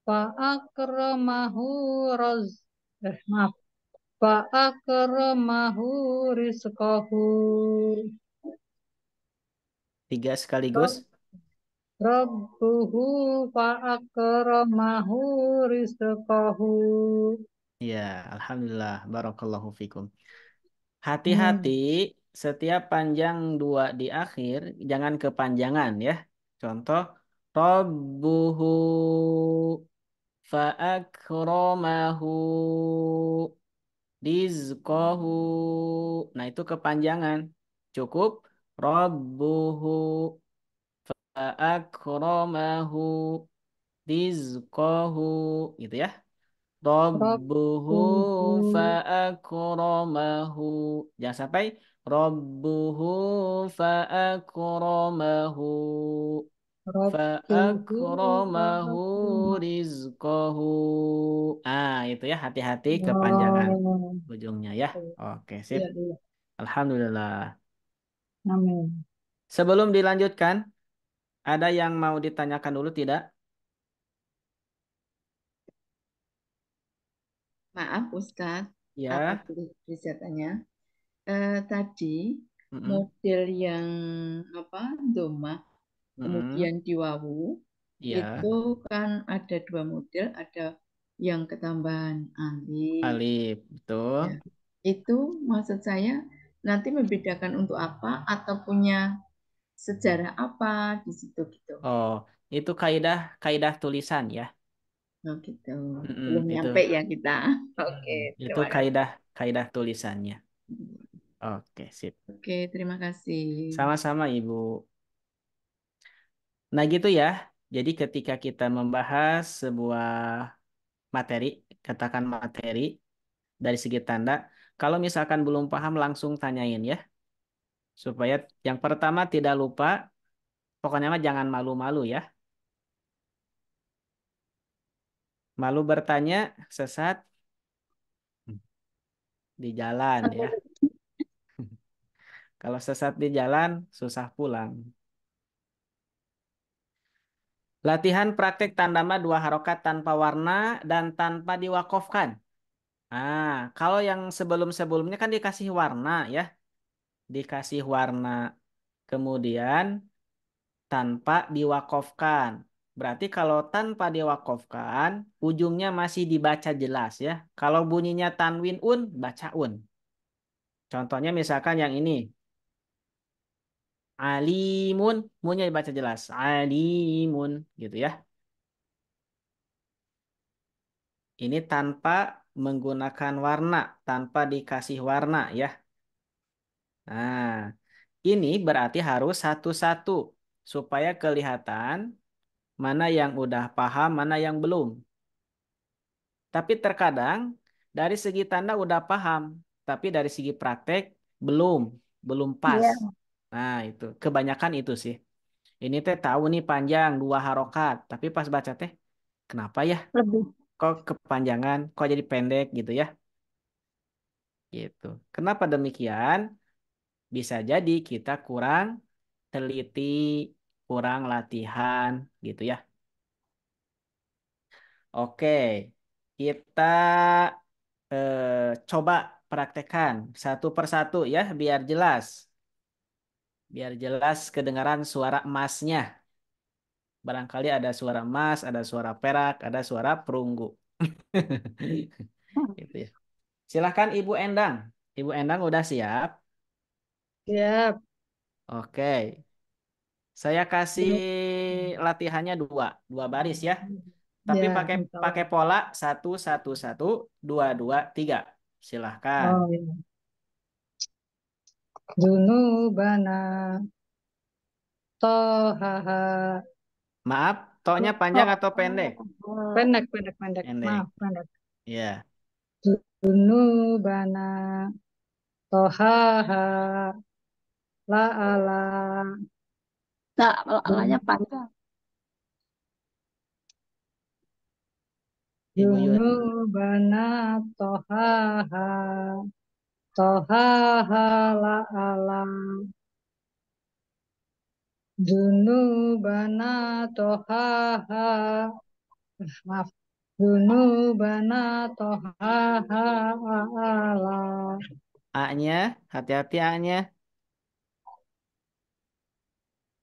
Fa'akramahu raz. Maaf. Fa'akramahu rizqahu. 3 sekaligus. Rabbuhu fa'akramahu rizqahu. Ya, alhamdulillah. Barakallahu fikum. Hati-hati setiap panjang 2 di akhir, jangan kepanjangan ya. Contoh, Rabbuhu fa'akramahu rizqahu. Nah, itu kepanjangan. Cukup Rabbuhu fa'akramahu rizqahu gitu ya. Rabbuhu Rabbuhu fa'akramahu. Jangan sampai Rabbuhu fa'akramahu. Rabbuhu Fa'akramahu fa'akramahu. rizqahu. Itu ya, hati-hati kepanjangan Oh, ujungnya ya. Oke, sip. iya, iya. Alhamdulillah. Amin. Sebelum dilanjutkan, ada yang mau ditanyakan dulu tidak? Maaf Ustadz, apa Ya. bisa tanya? Tadi Mm-mm. model yang apa doma, Mm-mm. kemudian diwawu, itu Ya. kan ada 2 model, ada yang ketambahan alif. Alif, betul. Ya. Itu maksud saya nanti membedakan untuk apa atau punya sejarah apa di situ gitu. Oh, itu kaidah kaidah tulisan ya. Oh gitu. Mm-mm, Belum itu nyampe ya kita. Oke, itu terima kasih. kaidah tulisannya. Oke, sip. Oke, terima kasih. Sama-sama Ibu. Nah, gitu ya. Jadi ketika kita membahas sebuah materi, katakan materi dari segi tanda, kalau misalkan belum paham langsung tanyain ya, supaya yang pertama tidak lupa, pokoknya mah jangan malu-malu ya. Malu bertanya, sesat di jalan ya. Kalau sesat di jalan, susah pulang. Latihan praktek tandama 2 harokat tanpa warna dan tanpa diwakofkan. Kalau yang sebelum-sebelumnya kan dikasih warna ya. Dikasih warna. Kemudian tanpa diwakofkan. Berarti kalau tanpa diwakofkan, ujungnya masih dibaca jelas ya. Kalau bunyinya tanwin un, baca un. Contohnya misalkan yang ini. Alimun, bunyinya dibaca jelas. Alimun, gitu ya. Ini tanpa menggunakan warna, tanpa dikasih warna ya. Nah, ini berarti harus satu-satu supaya kelihatan mana yang udah paham, mana yang belum. Tapi terkadang dari segi tanda udah paham, tapi dari segi praktek belum, belum pas. Iya, Nah, itu kebanyakan itu sih. Ini teh tahu nih panjang 2 harokat, tapi pas baca teh kenapa ya? lebih. Kok kepanjangan, kok jadi pendek gitu ya? Gitu. Kenapa demikian? Bisa jadi kita kurang teliti, kurang latihan gitu ya. Oke, kita coba praktekkan satu persatu ya biar jelas. Biar jelas kedengaran suara emasnya. Barangkali ada suara emas, ada suara perak, ada suara perunggu. Gitu ya. Silahkan Ibu Endang. Ibu Endang udah siap? Siap. Oke. Saya kasih Belum. latihannya dua baris ya. Tapi Ya, pakai insya pakai Allah. pola satu satu satu dua dua tiga. Silahkan. Oh, iya. Junubana tohaha. Maaf, toknya panjang atau pendek? Pendek, pendek, pendek. Pendek. Maaf, pendek. Ya. Junubana tohaha. La ala. Nah, alanya panjang. Ibu Yun. Junubana tohaha. Tohaha la ala. Dunubana tohaha. Maaf. Dunubana tohaha ala. A-nya, hati-hati A-nya.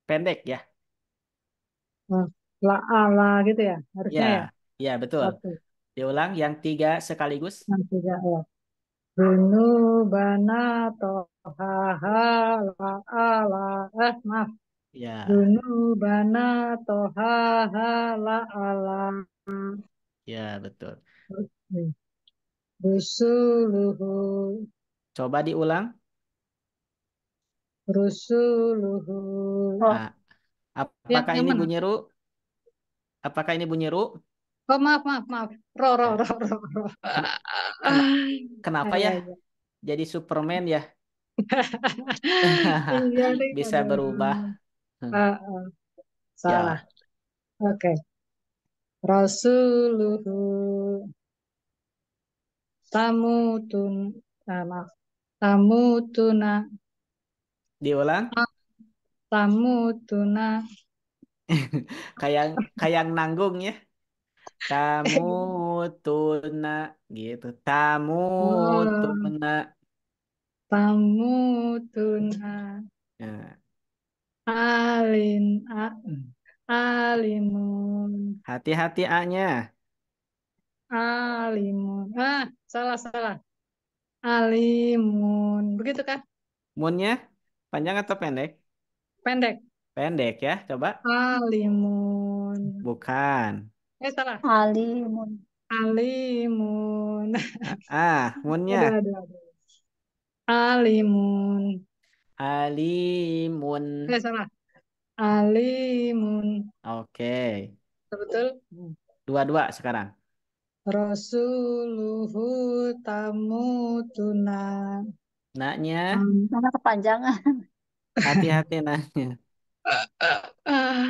Pendek ya. La ala gitu ya. Harusnya ya. Ya, ya betul. Satu. Diulang yang 3 sekaligus. Yang tiga ya. Dunubana tohaha la ala. Maaf. Ya, Dunubana tohaha la ala. ya betul. Rusuluhu. Coba diulang. Rusuluhu. Oh, Ah, Yang, apakah yang ini mana? bunyi ru? Apakah ini bunyi ru? Oh, maaf. Ya. Ro. Kena- Kenapa ya? Ya, ya. Jadi Superman ya? Iya nih, Bisa aduh. berubah. Ah, ah, salah. Ya, Oke. Rasuluhu tamutun. Maaf. Tamutuna. diulang. Tamutuna. Kayak kayak nanggung ya. Tamu tuna gitu. Tamu Oh, tuna. tamutuna. Nah, Alin. Alimun. hati-hati A-nya. Alimun. Salah. Alimun. Begitu kan? Munnya panjang atau pendek? Pendek. Pendek ya, coba. Alimun. Bukan. Salah. alimun. Alimun. Munnya. Aduh. Alimun. Alimun. Salah. Alimun. Oke. Betul? Dua-dua sekarang. Rasuluhu tamutuna. Naknya, Karena kepanjangan. hati-hati naknya. Ah,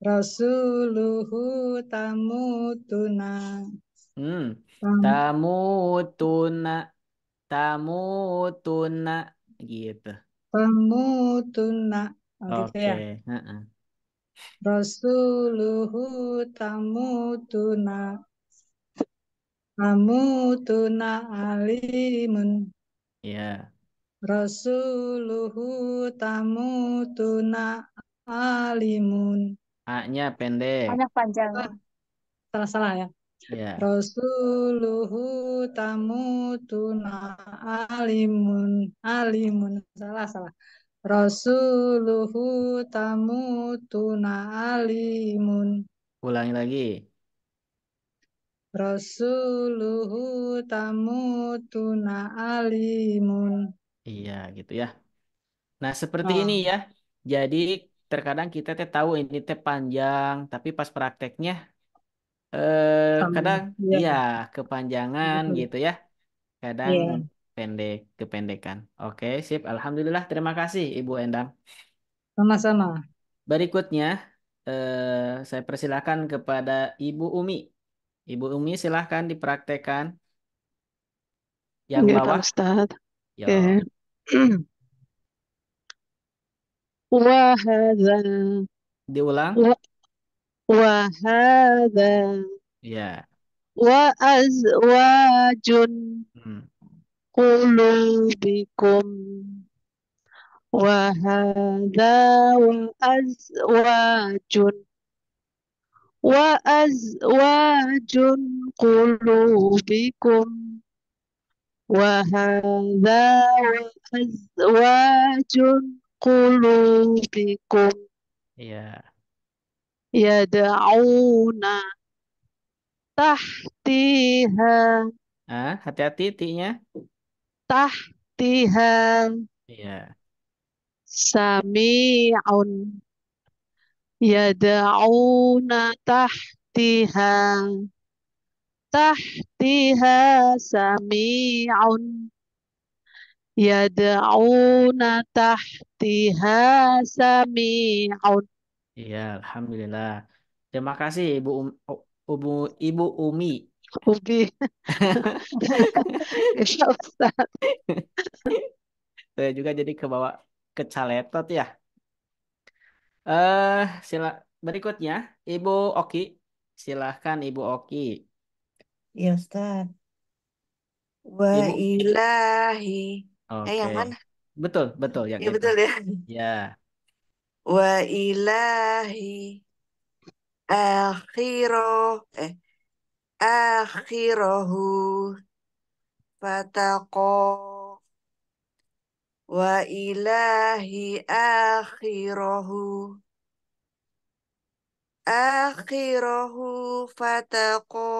Rasuluhu tamutuna. Hmm. Tam- Tamu tuna. Tamu tuna. Gitu. Tamutuna. Gitu Oke. ya. Heeh. Rasuluhu tamutuna. Tamutuna alimun. Ya. Rasuluhu tamutuna alimun. A-nya pendek. Banyak panjangan. Salah ya. Ya. Rasuluhu tamutuna alimun. Salah. Rasuluhu tamutuna alimun. Ulangi lagi. Rasuluhu tamutuna alimun. Iya, gitu ya. Nah, seperti ini Oh, ya. Jadi, terkadang kita teh tahu ini teh panjang, tapi pas prakteknya sama. kadang Iya, iya kepanjangan betul. gitu ya. Kadang Iya, pendek, kependekan. Oke, sip. Alhamdulillah, terima kasih Ibu Endang. sama-sama. Berikutnya, saya persilakan kepada Ibu Umi. Ibu Umi, silahkan dipraktekkan yang Ya, Pak bawah. Ustadz. Yo, Oke. Wahada. diulang. Wa wahada. Ya. Wa azwajun Hmm. qulubikum. Wahada wa azwajun. Wa azwajun qulubikum. وهذا وأزواج قلوبكم Iya. يدعون تحتها Hati-hati T-nya. تحتها Iya. سميع يدعون تحتها سميع يدعون تحتها سميع Iya, alhamdulillah. Terima kasih Ibu Umi. Ubi. Ya Ustaz. Saya juga jadi kebawa kecaletot ya. Sila berikutnya Ibu Oki. Silahkan Ibu Oki. Ya Ustaz. Wa Ibu. ilahi. Oke. Yang mana? Betul, betul yang Ya itu. betul ya. Ya. Wa ilahi akhiro akhirahu fataqo wa ilahi akhirahu fataqo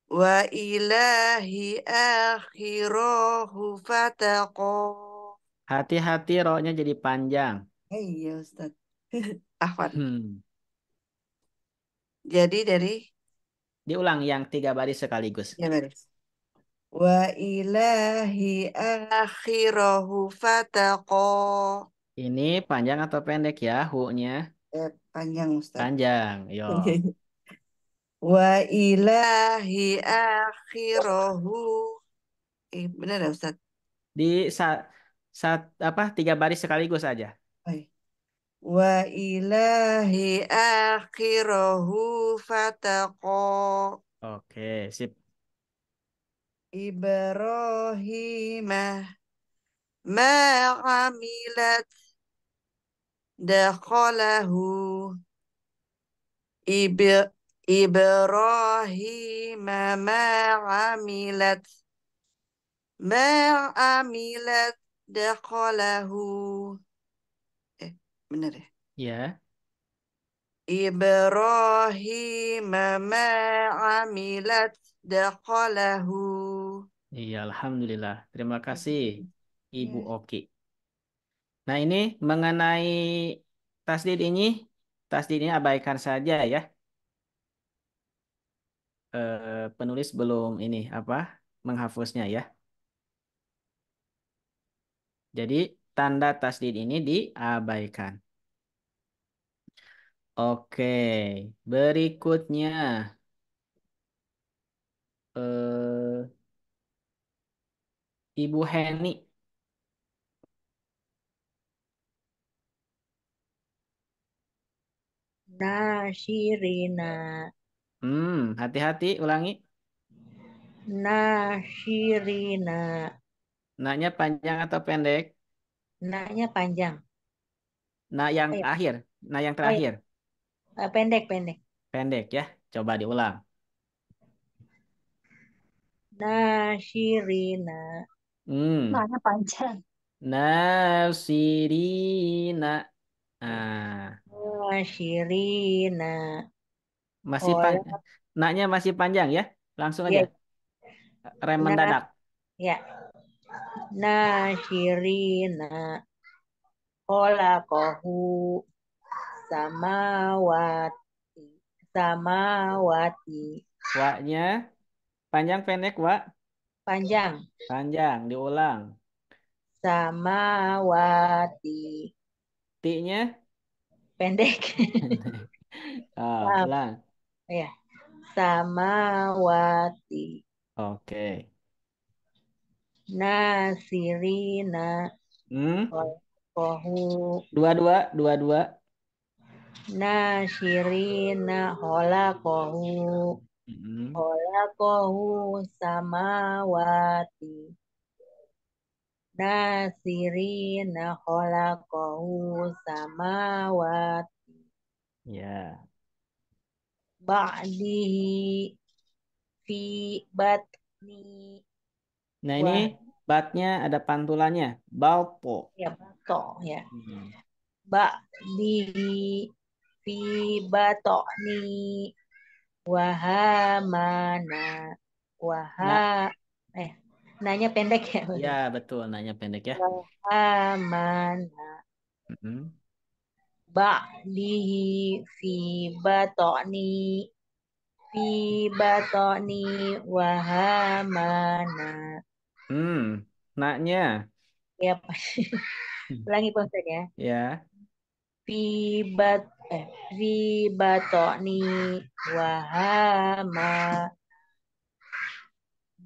wa ilahi akhirahu fataqo. Hati-hati rohnya jadi panjang. Iya Ustaz. Afwan. Hmm. Jadi dari Diulang yang 3 baris sekaligus. ya baris. Wa ilahi akhirahu fataqo. Ini panjang atau pendek ya hu-nya? Panjang Ustaz. Panjang. Yo. Wa ilahi akhirahu. Benar ya Ustaz? Di apa 3 baris sekaligus aja. Wa ilahi akhirahu fataqo. Oke, sip. Ibrahimah ma amilat dakhalahu. Ibrahim ma amilat dakhalahu. Benar ya? Ya. Ibrahim ma amilat dakhalahu. Iya, alhamdulillah. Terima kasih Ibu Oki. Nah, ini mengenai tasdid ini abaikan saja ya. Penulis belum ini apa menghapusnya ya. Jadi tanda tasdid ini diabaikan. Oke, berikutnya eh, Ibu Heni. Nasyirina. Hati-hati ulangi. Nasyirina. Naknya panjang atau pendek? Naknya panjang. Nah yang Oh ya. akhir, nah yang Oh ya. terakhir. Pendek. Pendek ya. Coba diulang. Nasyirina. Naknya panjang. Nasirina. Nah, Nasyirina. masih naknya masih panjang ya. Langsung aja. Ya. Rem mendadak. Ya. Nasyirina. Khalaqahu samawati. Wa-nya panjang pendek wa? Panjang. Panjang, diulang. Samawati. Ti-nya Pendek. ulang. Ya. Samawati. Oke. Nasirina. Khalaqahu. Dua. Nasyirina khalaqahu. Khalaqahu samawati. Nasirina khalaqahu samawati. Ya. Ba'dihi fi batni. Nah ini batnya ada pantulannya. Balpo. Ya, bato ya. Ba'dihi fi batni. Wahamana. Nanya pendek ya. Ya betul, nanya pendek ya. Wahamana. Ba'dihi fi batoni wahamana. Naknya. Ya, ulangi Pak Ustaz ya. Ya. Fi batoni wahama.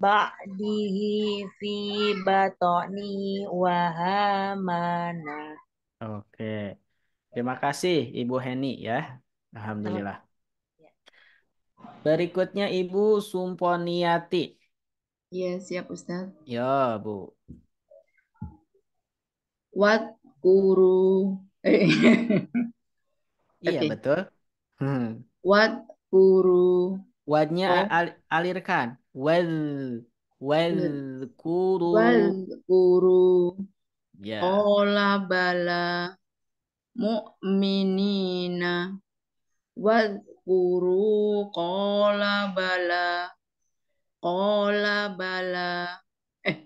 Ba'dihi fi batoni wahamana. Oke. Terima kasih Ibu Heni ya. Alhamdulillah. Ya. Berikutnya Ibu Sumponiati. Iya, siap Ustaz. Ya, Bu. Wat kuru. Iya, Oke. betul. Hmm. Wat kuru. Wadnya Oh, alirkan. Wal kuru. wal kuru. Ya. Ola bala mu'minina. Wal kuru. Kola bala. Kola bala.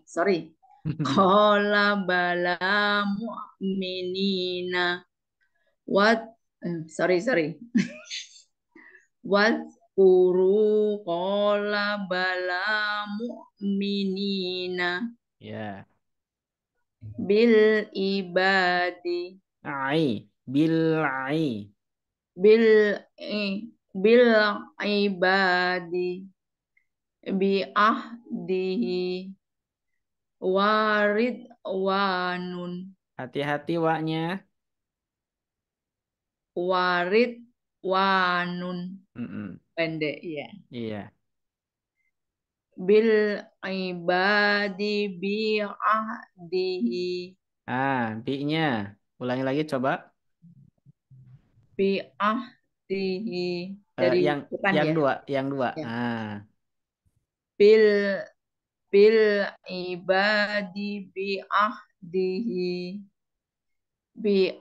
Sorry. Kola bala mu'minina. Sorry. Wadkuru kola bala mu'minina Ya. bil ibadi Bil'ai. bil bil ibadi bi ahdihi warid wanun Hati-hati waknya. warid wanun Mm-mm. pendek ya. Iya. Bil ibadi bi ahdihi Bi-nya. Ulangi lagi coba. bi ahdihi Eh, dari yang depan yang ya. dua, yang dua. Ya. Bil bil ibadi bi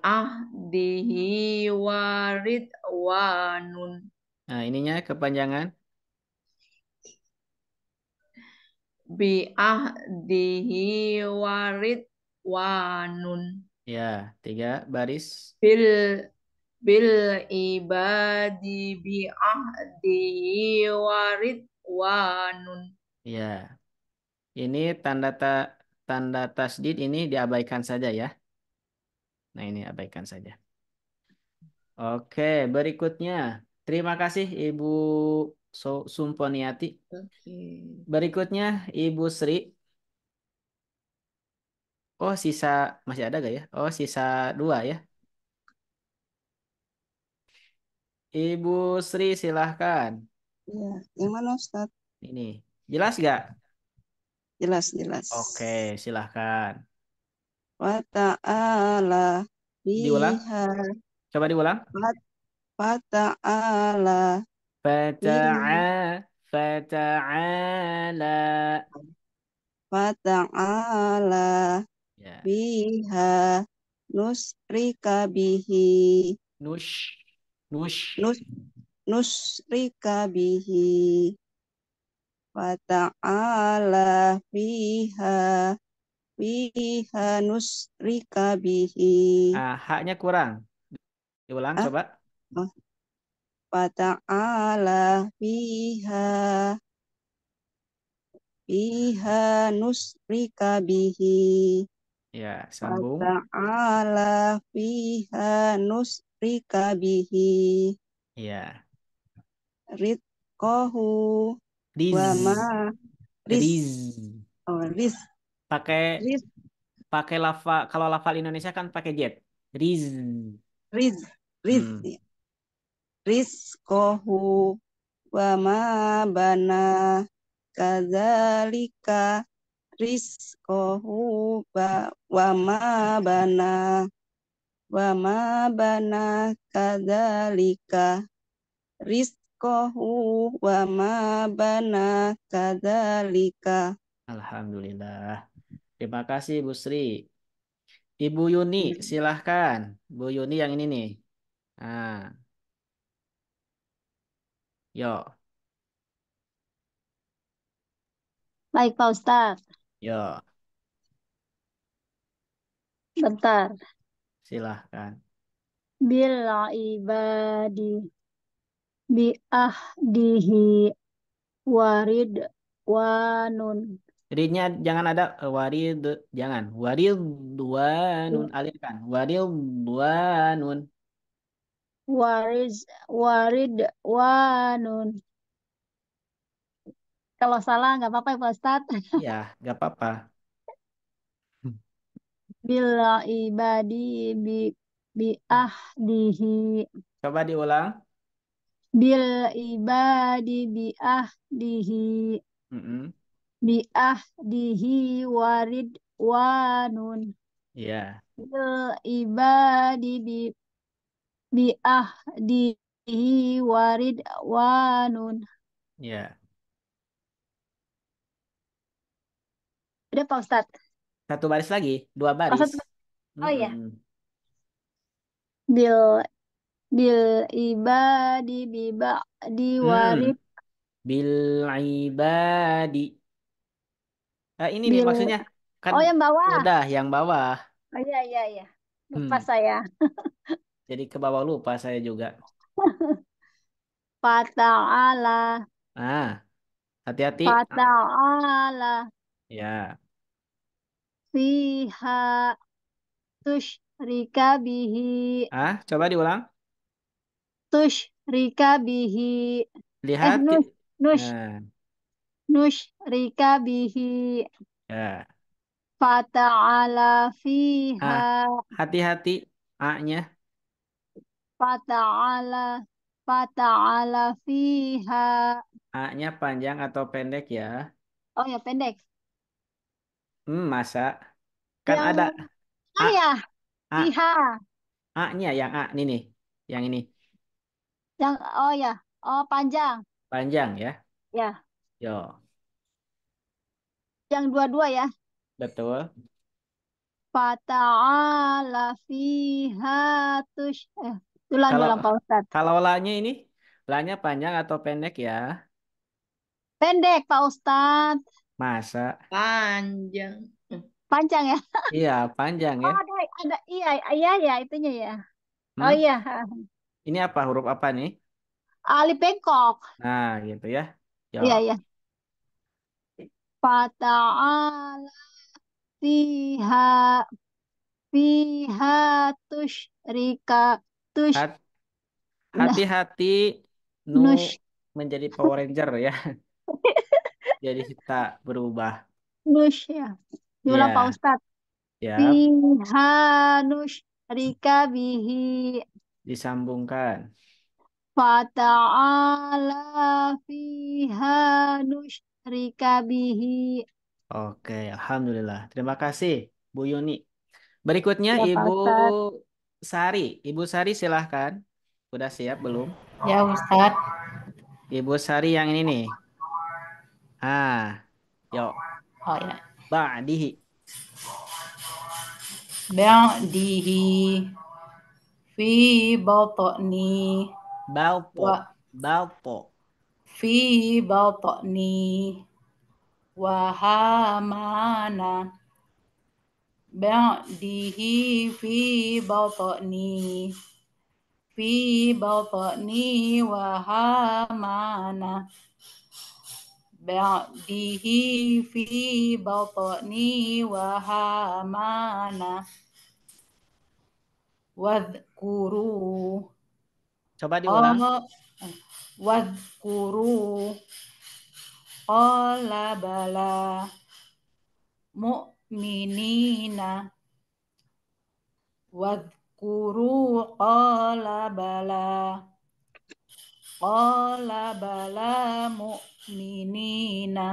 ahdihi warid wanun Nah, ininya kepanjangan. bi ahdihi warid wanun Ya, 3 baris. bil bil ibadi bi ahdihi warid wanun. Ya. Ini tanda tasdid ini diabaikan saja ya. Nah, ini abaikan saja. Oke, berikutnya. Terima kasih Ibu Sumponiati. Oke. Berikutnya Ibu Sri. Oh, sisa masih ada gak ya? Oh, sisa 2 ya. Ibu Sri silahkan. Ya, gimana Ustaz? Ini jelas gak? Jelas, jelas. Oke, silahkan. Wa ta'ala Diulang. biha Coba diulang. wa ta'ala biha Fata'ala. wa ta'ala Ya. biha nusrika bihi Nush. Nush. nus nusrika bihi wa ta'ala biha nusrika bihi Haknya kurang. Diulang ah coba. wa ta'ala biha nusrika bihi Ya, wa sambung. ta'ala biha nusrika bihi Ya. ridqahu wa ma Riz. ris Riz. oh ris Pakai ris pakai kalau lafal Indonesia kan pakai jet. Riz. ris ris Hmm. rizqahu wa ma bana kadzalika rizqahu wa ma bana kadzalika rizqahu wa ma bana kadzalika. Alhamdulillah. Terima kasih Bu Sri. Ibu Yuni, silahkan. Bu Yuni yang ini nih. Nah, yo, Baik, Pak Ustadz. yo, Bentar. silahkan. Bil ibadi bi ahdihi warid wanun. Ridnya jangan ada warid, jangan. Warid duanun, alirkan. Warid duanun. Warid wanun. Kalau salah nggak apa-apa ya Pak Ustadz. Ya, gak apa-apa. Bila ibadi bi bi'ahdihi Coba diulang. bil ibadi bi'ahdihi Mm-mm. bi'ahdihi waridwanun Iya. bil ibadi bi'ahdihi waridwanun. Iya. Udah Pak Ustadz? Satu baris lagi, dua Oh, baris. satu. Oh ya. Mm-mm. Bil bil ibadi biba'di Hmm. warid Bil ibadi. Ini nih bil maksudnya kan oh yang bawah. mudah yang bawah. Oh iya iya iya. Lupa Hmm. saya. Jadi ke bawah lupa saya juga. Fata'ala Ah, hati-hati. Fata'ala Ya. fiha tusyrika bihi Coba diulang. tusyrika bihi Lihat. nush nush Nah, nusyrika bihi ya. fata'ala Ah, fiha hati-hati A-nya. fata'ala fata'ala fiha. A-nya panjang atau pendek ya? Oh ya pendek. Masa kan Yang ada A ya A fiha. A-nya yang A ini nih. Yang ini Yang oh ya. Oh panjang. panjang ya. Ya. Yo, Yang dua-dua ya. betul. Fata'ala fiha ulangi Kalau ulang Pak Ustadz. kalau la-nya ini, la-nya panjang atau pendek ya? Pendek Pak Ustadz. Masa? Panjang. Panjang ya. Iya, panjang ya. Oh ada iya iya ya itunya ya. Oh Hmm? iya. Ini apa huruf apa nih? Ali bengkok. Nah, gitu ya. Yo. Iya iya. Fata'ala fiha fiha tusyrika tush Hat- nah Hati-hati nu nush menjadi Power Ranger ya. Jadi tak berubah. nush ya. Diulang Pak Ya, Ustadz. ya, Fiha nusyrika bihi disambungkan. fata'ala fiha nusyrika bihi. Oke, alhamdulillah. Terima kasih, Bu Yuni. Berikutnya Ya Pak Ibu Ustadz. Sari. Ibu Sari silahkan. Udah siap belum? Ya Ustadz. Ibu Sari yang ini nih. Yuk. Oh ya. Ba'dihi. Ba'dihi fi batni Balpo. wa Balpo. fi batni wa hamana ba'dihi fi batni wa hamana ba'dihi fi batni wa hamana wadhkuru Coba diulang. wadhkuru qala bala mu'minina wadhkuru qala bala mu'minina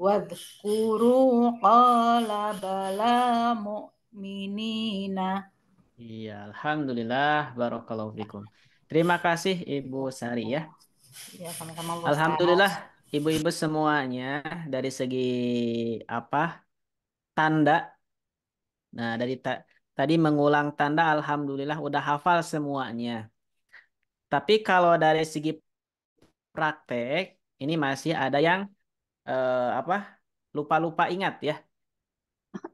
wadhkuru qala bala mu'minina. Iya, alhamdulillah. Barakallahu fikum. Terima kasih Ibu Sari ya. Ya, sama-sama Ustaz. Alhamdulillah ibu-ibu semuanya dari segi apa tanda. Nah, tadi mengulang tanda alhamdulillah udah hafal semuanya. Tapi kalau dari segi praktek ini masih ada yang apa? Lupa-lupa ingat ya.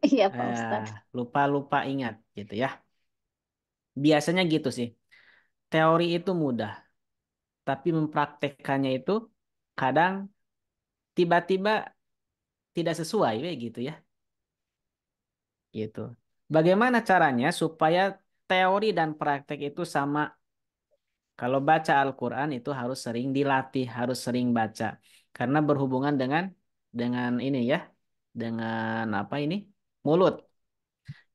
Iya Pak Ustadz. Lupa-lupa ingat gitu ya. Biasanya gitu sih. Teori itu mudah, tapi mempraktekkannya itu kadang tiba-tiba tidak sesuai gitu ya. Gitu. Bagaimana caranya supaya teori dan praktek itu sama? Kalau baca Al-Quran itu harus sering dilatih, harus sering baca. Karena berhubungan dengan ini ya, dengan apa ini? Mulut.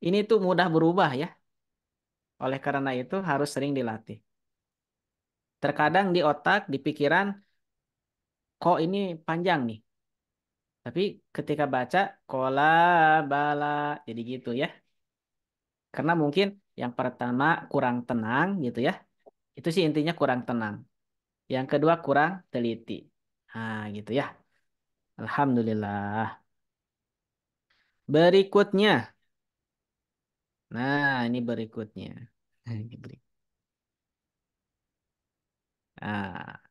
Ini tuh mudah berubah ya. Oleh karena itu harus sering dilatih. Terkadang di otak, di pikiran, kok ini panjang nih. Tapi ketika baca, kola, bala, jadi gitu ya. Karena mungkin yang pertama kurang tenang gitu ya. Itu sih intinya kurang tenang. Yang kedua kurang teliti. Nah gitu ya. Alhamdulillah. Berikutnya. Nah ini berikutnya. Nah,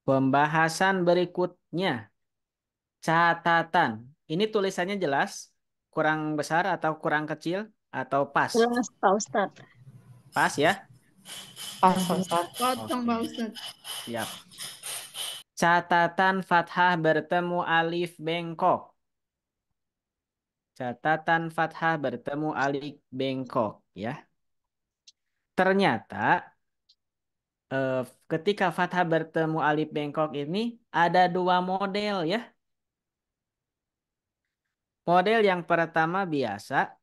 pembahasan berikutnya. Catatan. Ini tulisannya jelas? Kurang besar atau kurang kecil? Atau pas? Jelas, Pak Ustadz. Pas ya? Pas, Pak Ustadz. Potong Oke. Pak Ustadz. Siap. Catatan fathah bertemu alif bengkok. Catatan fathah bertemu alif bengkok ya. Ternyata eh, ketika fathah bertemu alif bengkok ini ada dua model ya. Model yang pertama biasa,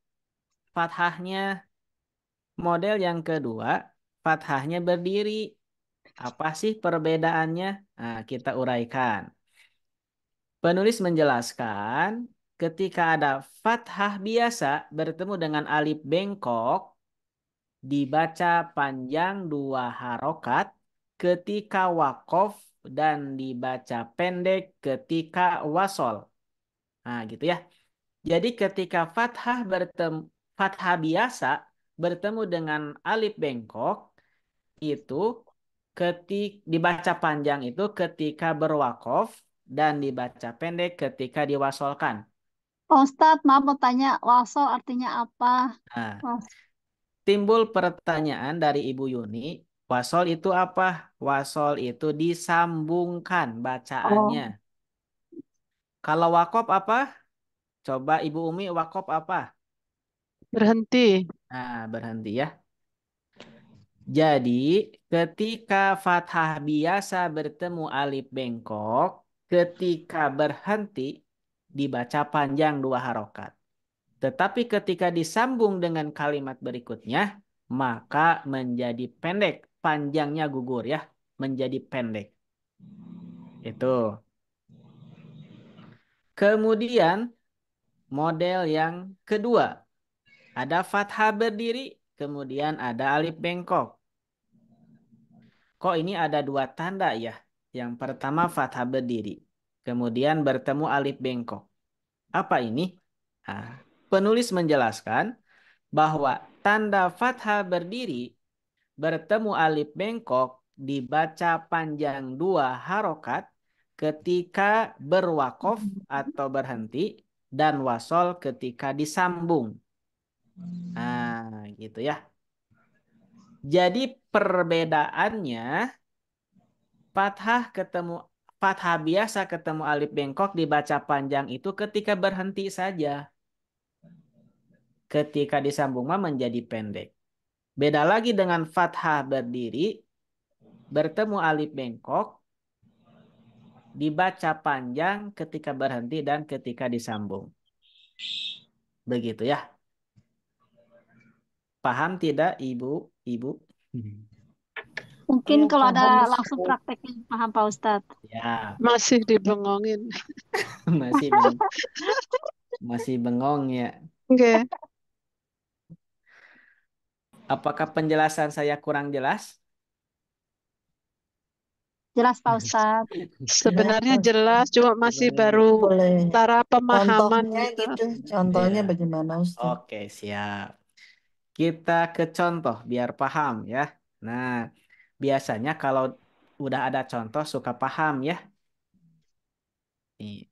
fathahnya. Model yang kedua, fathahnya berdiri. Apa sih perbedaannya? Nah, kita uraikan. Penulis menjelaskan ketika ada fathah biasa bertemu dengan alif bengkok dibaca panjang dua harokat ketika wakof dan dibaca pendek ketika wasol. Nah, gitu ya. Jadi ketika fathah biasa bertemu dengan alif bengkok itu dibaca panjang itu ketika berwakof dan dibaca pendek ketika diwasolkan. Pak Ustadz, maaf mau tanya, wasol artinya apa? Nah, Was- timbul pertanyaan dari Ibu Yuni, wasol itu apa? Wasol itu disambungkan bacaannya. Oh, Kalau wakof apa? Coba Ibu Umi wakof apa? Berhenti. Nah, berhenti ya. Jadi, ketika fathah biasa bertemu alif bengkok, ketika berhenti dibaca panjang dua harokat. Tetapi ketika disambung dengan kalimat berikutnya, maka menjadi pendek. Panjangnya gugur ya, menjadi pendek. Itu. Kemudian, model yang kedua. Ada fathah berdiri, kemudian ada alif bengkok. Kok ini ada dua tanda ya? Yang pertama fathah berdiri. Kemudian bertemu alif bengkok. Apa ini? Nah, penulis menjelaskan bahwa tanda fathah berdiri bertemu alif bengkok dibaca panjang dua harokat ketika berwakof atau berhenti dan wasol ketika disambung. Nah, gitu ya. Jadi perbedaannya fathah biasa ketemu alif bengkok dibaca panjang itu ketika berhenti saja. Ketika disambung mah menjadi pendek. Beda lagi dengan fathah berdiri bertemu alif bengkok dibaca panjang ketika berhenti dan ketika disambung. Begitu ya. Paham tidak Ibu? Ibu? mungkin Iya, kalau ada paham, langsung Ustadz. prakteknya paham Pak Ustadz. Ya, Masih dibengongin. masih beng masih bengong ya. Oke. Apakah penjelasan saya kurang jelas? Jelas Pak Ustadz. Sebenarnya jelas, cuma masih baru Boleh. cara pemahaman Contohnya gitu. gitu. Contohnya Iya. bagaimana, Ustadz? Oke, siap. Kita ke contoh biar paham ya. Nah, biasanya kalau udah ada contoh suka paham ya. Nih,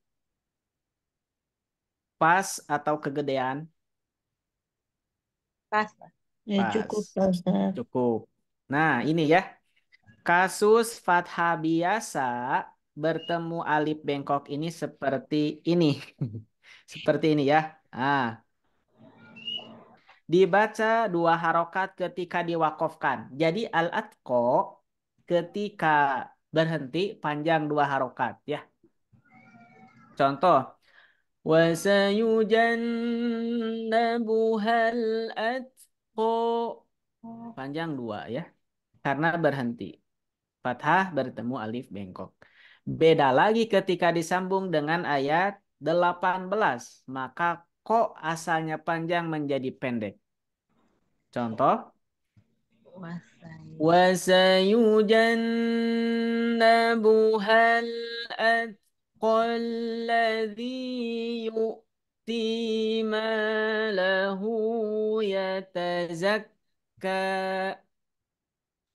pas atau kegedean? Pas, Pak. Ya Pas. cukup, Pak Ustadz. Cukup. Nah, ini ya. Kasus fathah biasa bertemu alif bengkok ini seperti ini. Seperti ini ya. Nah, dibaca dua harokat ketika diwakofkan. Jadi al-atqo ketika berhenti panjang dua harokat ya. Contoh, وَسَيُجَنَّبُهَا الْأَتْقَى. Panjang 2 ya. Karena berhenti. Fathah bertemu alif bengkok. Beda lagi ketika disambung dengan ayat 18. Maka kok asalnya panjang menjadi pendek. Contoh. وسيجنبها الأتقى الذي يؤتي ماله يتزكى.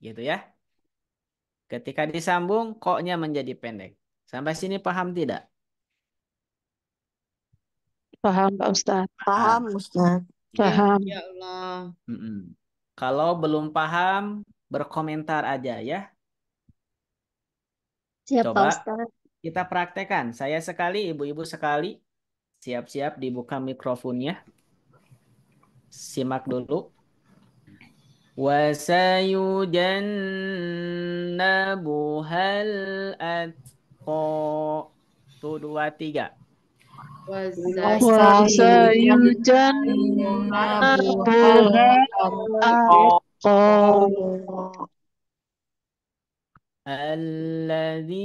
Gitu ya. Ketika disambung, koknya menjadi pendek. Sampai sini paham tidak? Paham, Pak Ustadz. Paham, Ustaz. Paham. Ya Allah. Kalau belum paham, berkomentar aja ya. Siap, Pak Coba Ustadz. kita praktekkan. Saya sekali, ibu-ibu sekali. Siap-siap dibuka mikrofonnya. Simak dulu. Wasayujannabuhal atqa. 2, 3. Wasayujannabuhal atqa. Alladzi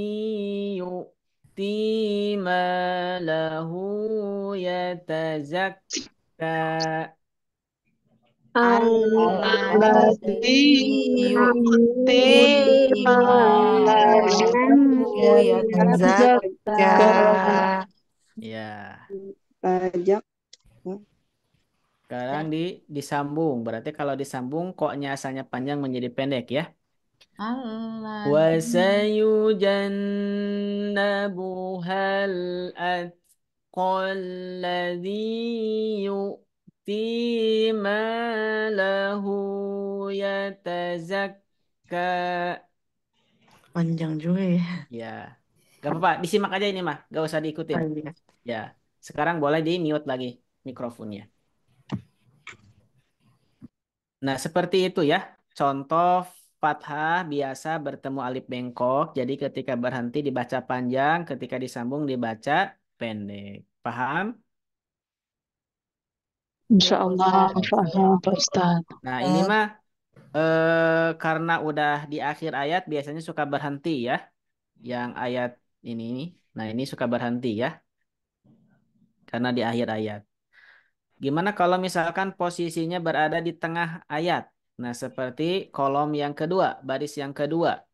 yu'ti malahu yatazakka. Alladzi yu'ti malahu yatazakka. Ya. Pajak. Sekarang disambung. Berarti kalau disambung koknya asalnya panjang menjadi pendek ya. وسيجنبها الأتقى الذي يؤتي ماله يتزكى. Panjang juga ya. Ya, gak apa-apa, disimak aja ini mah, gak usah diikutin. Ya, sekarang boleh di mute lagi mikrofonnya. Nah, seperti itu ya. Contoh fathah biasa bertemu alif bengkok. Jadi ketika berhenti dibaca panjang, ketika disambung dibaca pendek. Paham? Insya Allah paham, Pak Ustadz. Nah, ini mah karena udah di akhir ayat biasanya suka berhenti ya. Yang ayat ini. Nah, ini suka berhenti ya. Karena di akhir ayat. Gimana kalau misalkan posisinya berada di tengah ayat? Nah, seperti kolom yang kedua, baris yang kedua.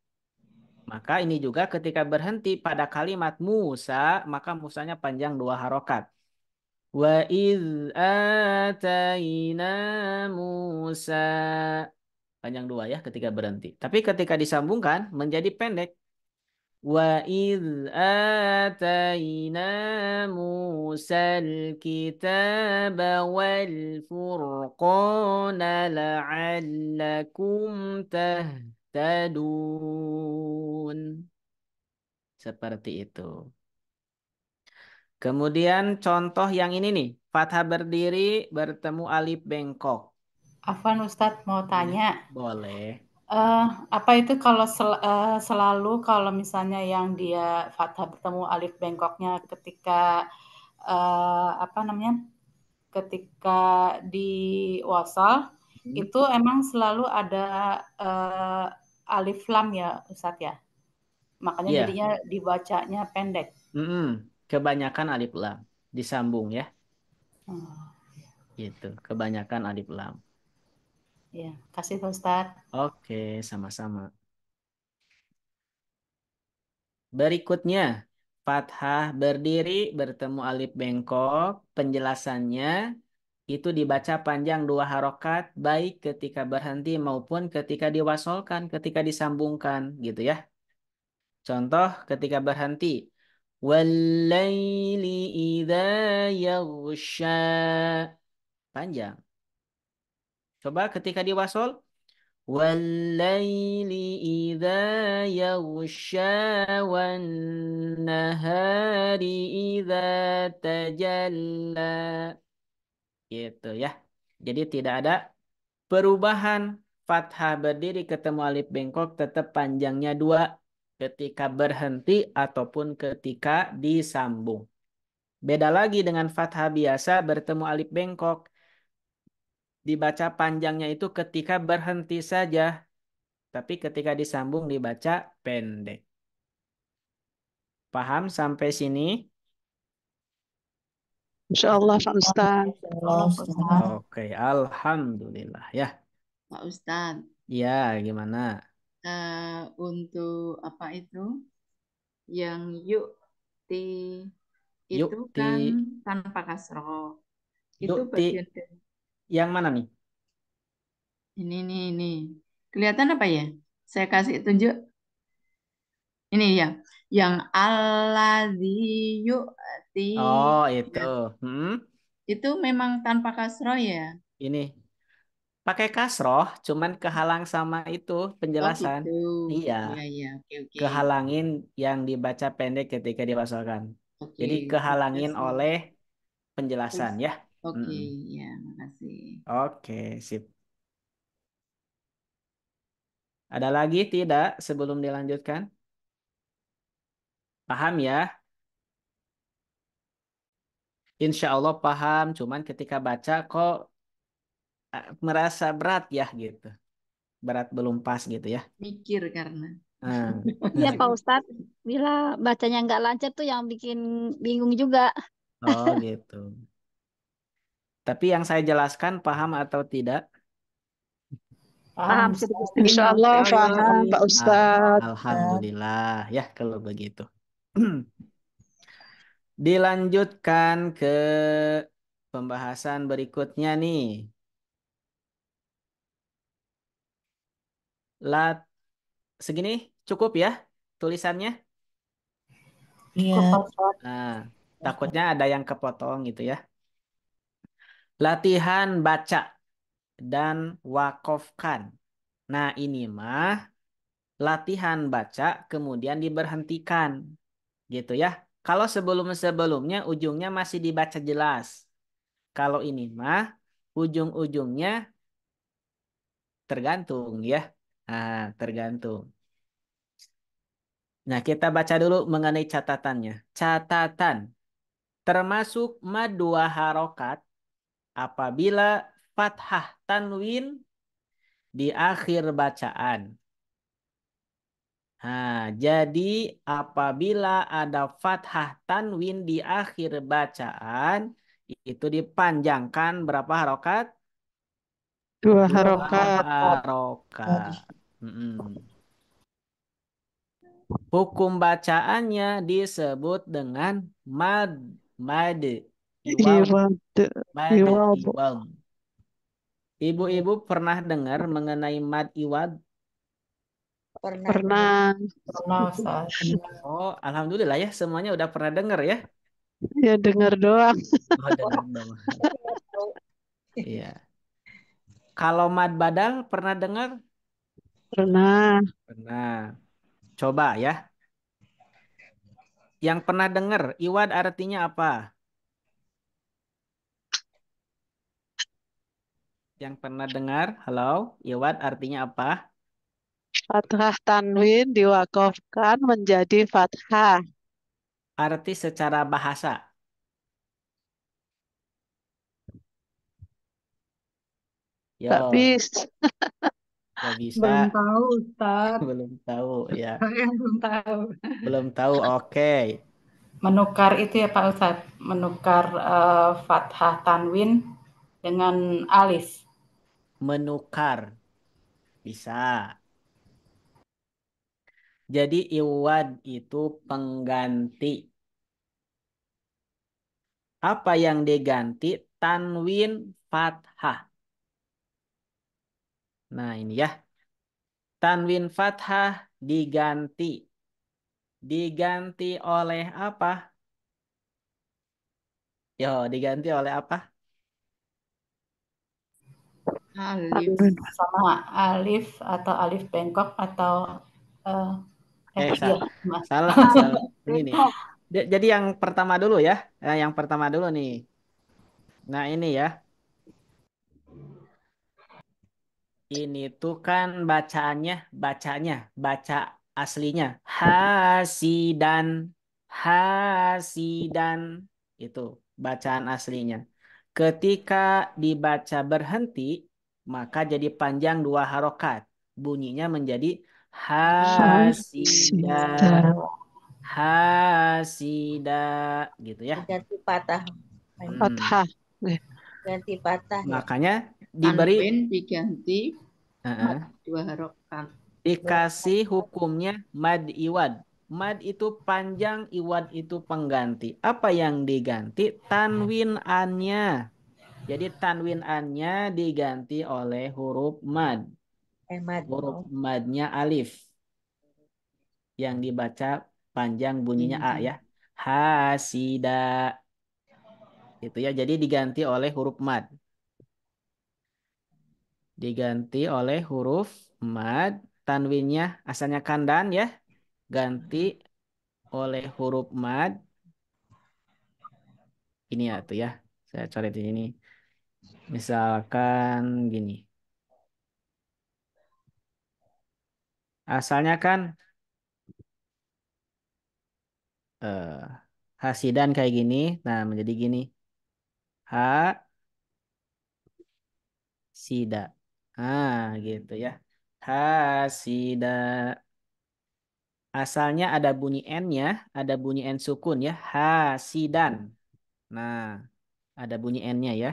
Maka ini juga ketika berhenti pada kalimat Musa, maka Musanya panjang 2 harokat. Wa iz ataina Musa. Panjang 2 ya ketika berhenti. Tapi ketika disambungkan menjadi pendek. Wa iz ataina Musal kitaba wal furqana la'allakum tahtadun. Seperti itu. Kemudian contoh yang ini nih. Fathah berdiri bertemu alif bengkok. Afwan Ustadz mau tanya. Boleh. Apa itu kalau selalu kalau misalnya yang dia fathah bertemu alif bengkoknya ketika ketika di wasal itu emang selalu ada alif lam ya Ustadz ya? Makanya Iya. jadinya dibacanya pendek. Kebanyakan alif lam disambung ya. Gitu. Kebanyakan alif lam. Ya, kasih Ustadz. Oke, sama-sama. Berikutnya, fathah berdiri bertemu alif bengkok. Penjelasannya itu dibaca panjang 2 harokat, baik ketika berhenti maupun ketika diwasolkan, ketika disambungkan, gitu ya. Contoh ketika berhenti. Wallaili idza yaghsha. Panjang. Coba ketika diwasol. Wallaili idza yaghsha wan nahari idza tajalla. Gitu ya. Jadi tidak ada perubahan. Fathah berdiri ketemu alif bengkok tetap panjangnya 2 ketika berhenti ataupun ketika disambung. Beda lagi dengan fathah biasa bertemu alif bengkok. Dibaca panjangnya itu ketika berhenti saja, tapi ketika disambung dibaca pendek. Paham sampai sini? Insya Allah Pak Ustadz. Allah, Pak Ustadz. Oke, alhamdulillah ya. Pak Ustadz, Ya, gimana? untuk apa itu? Yang yukti itu Yukti, kan tanpa kasroh. Itu yukti. bagian dari Yang mana nih? ini. Kelihatan apa ya? Saya kasih tunjuk. Ini ya, yang alladzi yu'ti. Oh, itu. Itu memang tanpa kasroh ya? Ini pakai kasroh, cuman kehalang sama itu penjelasan. gitu. Iya, Iya, oke. kehalangin yang dibaca pendek ketika dibacakan. Oke, Jadi kehalangin terima kasih. oleh penjelasan ya. Oke, ya, makasih. Oke, sip. Ada lagi tidak sebelum dilanjutkan? Paham ya? Insya Allah paham, cuman ketika baca kok merasa berat ya gitu. Berat belum pas gitu ya. Mikir karena. Iya Pak Ustadz, bila bacanya nggak lancar tuh yang bikin bingung juga. Oh gitu. Tapi yang saya jelaskan paham atau tidak? Paham sedikit-sedikit. Insya Allah paham Pak Ustadz. Alhamdulillah ya kalau begitu. Dilanjutkan ke pembahasan berikutnya nih. Segini cukup ya tulisannya? Iya. Nah, takutnya ada yang kepotong gitu ya. Latihan baca dan wakofkan. Nah, ini mah latihan baca kemudian diberhentikan. Gitu ya. Kalau sebelum-sebelumnya ujungnya masih dibaca jelas. Kalau ini mah ujung-ujungnya tergantung ya. Nah, tergantung. Nah, kita baca dulu mengenai catatannya. Catatan. Termasuk mad dua harokat apabila fathah tanwin di akhir bacaan. Nah, jadi apabila ada fathah tanwin di akhir bacaan, itu dipanjangkan berapa harokat? 2 Dua harokat. harokat. Hukum bacaannya disebut dengan mad, iwal, Iwad. Ibu-ibu pernah dengar mengenai mad iwad? Pernah. Oh, alhamdulillah ya, semuanya udah pernah dengar ya. Ya dengar doang. Oh, dengar doang. Iya. Kalau mad badal pernah dengar? Pernah. Pernah. Coba ya. Yang pernah dengar, iwad artinya apa? Yang pernah dengar, halo, iwad artinya apa? Fathah tanwin diwakafkan menjadi fathah. Arti secara bahasa. Yo. Gak bisa. Gak bisa. Belum tahu, Ustaz. Belum tahu, ya. Saya belum tahu. Belum tahu, oke. Menukar itu ya Pak Ustadz, menukar fathah tanwin dengan alif. Menukar. Bisa. Jadi iwad itu pengganti. Apa yang diganti? Tanwin fathah. Nah ini ya. Tanwin fathah diganti. Diganti oleh apa? Yo, diganti oleh apa? Alif sama alif atau alif bengkok atau salah. Ini. Jadi yang pertama dulu ya. Yang pertama dulu nih. Nah ini ya. Ini tuh kan baca aslinya hasidan itu bacaan aslinya. Ketika dibaca berhenti, maka jadi panjang 2 harokat. Bunyinya menjadi hasida, Hasida. hasida, gitu ya. Ganti patah. Fathah. Ganti patah ya. Makanya diberi Tanwin diganti Heeh. 2 harokat. Dikasih hukumnya mad iwad. Mad itu panjang, iwad itu pengganti. Apa yang diganti? Tanwin an-nya. Jadi tanwin an-nya diganti oleh huruf mad. Mad. Huruf madnya alif. Yang dibaca panjang bunyinya A ya. Hasida. Gitu ya. Jadi diganti oleh huruf mad. Diganti oleh huruf mad. Tanwinnya asalnya kandan ya. Ganti oleh huruf mad. Ini ya tuh ya. Saya coret di sini. Misalkan gini. Asalnya kan eh, hasidan kayak gini. Nah, menjadi gini. Hasida. Ah, gitu ya. Hasida. Asalnya ada bunyi N-nya, ada bunyi N sukun ya. Hasidan. Nah, ada bunyi N-nya ya.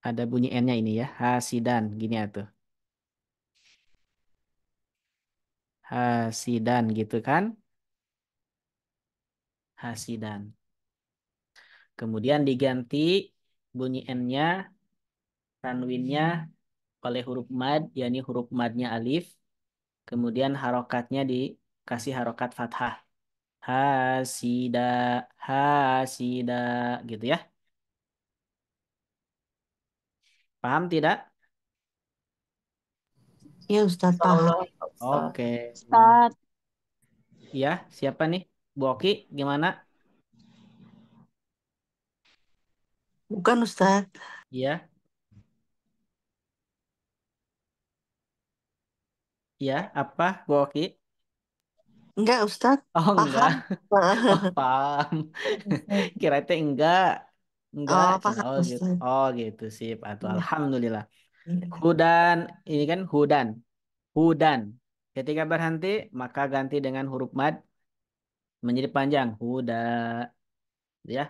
Ada bunyi N-nya ini ya. Hasidan. Gini ya tuh. Hasidan gitu kan. Hasidan. Kemudian diganti bunyi N-nya, tanwinnya oleh huruf mad, yakni huruf madnya alif. Kemudian harokatnya dikasih harokat fathah. Hasida, hasida, gitu ya. Paham tidak? Ya Ustadz paham. Oke. Ustaz, Ya, siapa nih? Bu Oki, gimana? Bukan Ustadz. Iya, iya, apa Bu Oki? Enggak Ustadz. Oh, enggak. Paham. Oh, paham. Kira itu enggak. Enggak, Oh cina. paham Oh, gitu. Ustadz. Oh, gitu sip. Atau Iya. alhamdulillah. Iya. Hudan, ini kan hudan. Hudan. Ketika berhenti, maka ganti dengan huruf mad menjadi panjang. Huda, ya.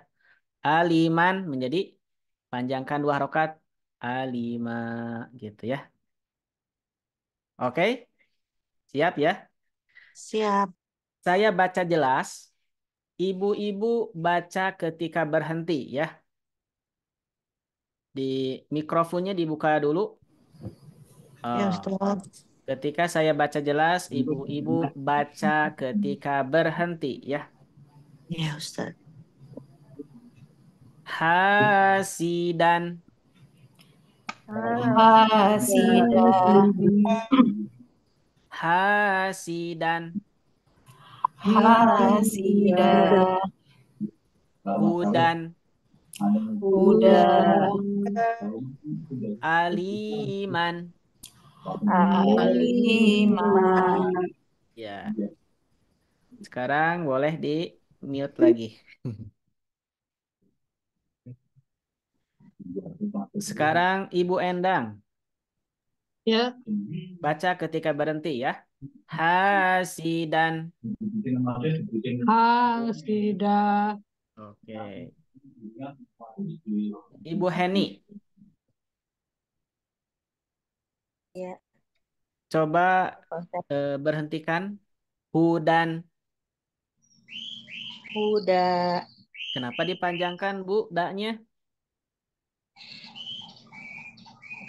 Aliman menjadi panjangkan 2 harokat. Alima, gitu ya. Oke, siap ya. Siap. Saya baca jelas. Ibu-ibu baca ketika berhenti ya. Di mikrofonnya dibuka dulu. Ya Ah, Ustadz. ketika saya baca jelas, ibu-ibu baca ketika berhenti ya. Ya Ustadz. Hasidan, Hasida. hasidan, Hasida. hudan, Huda. aliman. Aliman. Ya, sekarang boleh di mute lagi. Sekarang Ibu Endang, Ya. baca ketika berhenti ya. Hasidan. Hasida. Oke. Ibu Heni, Ya. coba Pak Ustadz. berhentikan hudan. Huda. Kenapa dipanjangkan Bu daknya?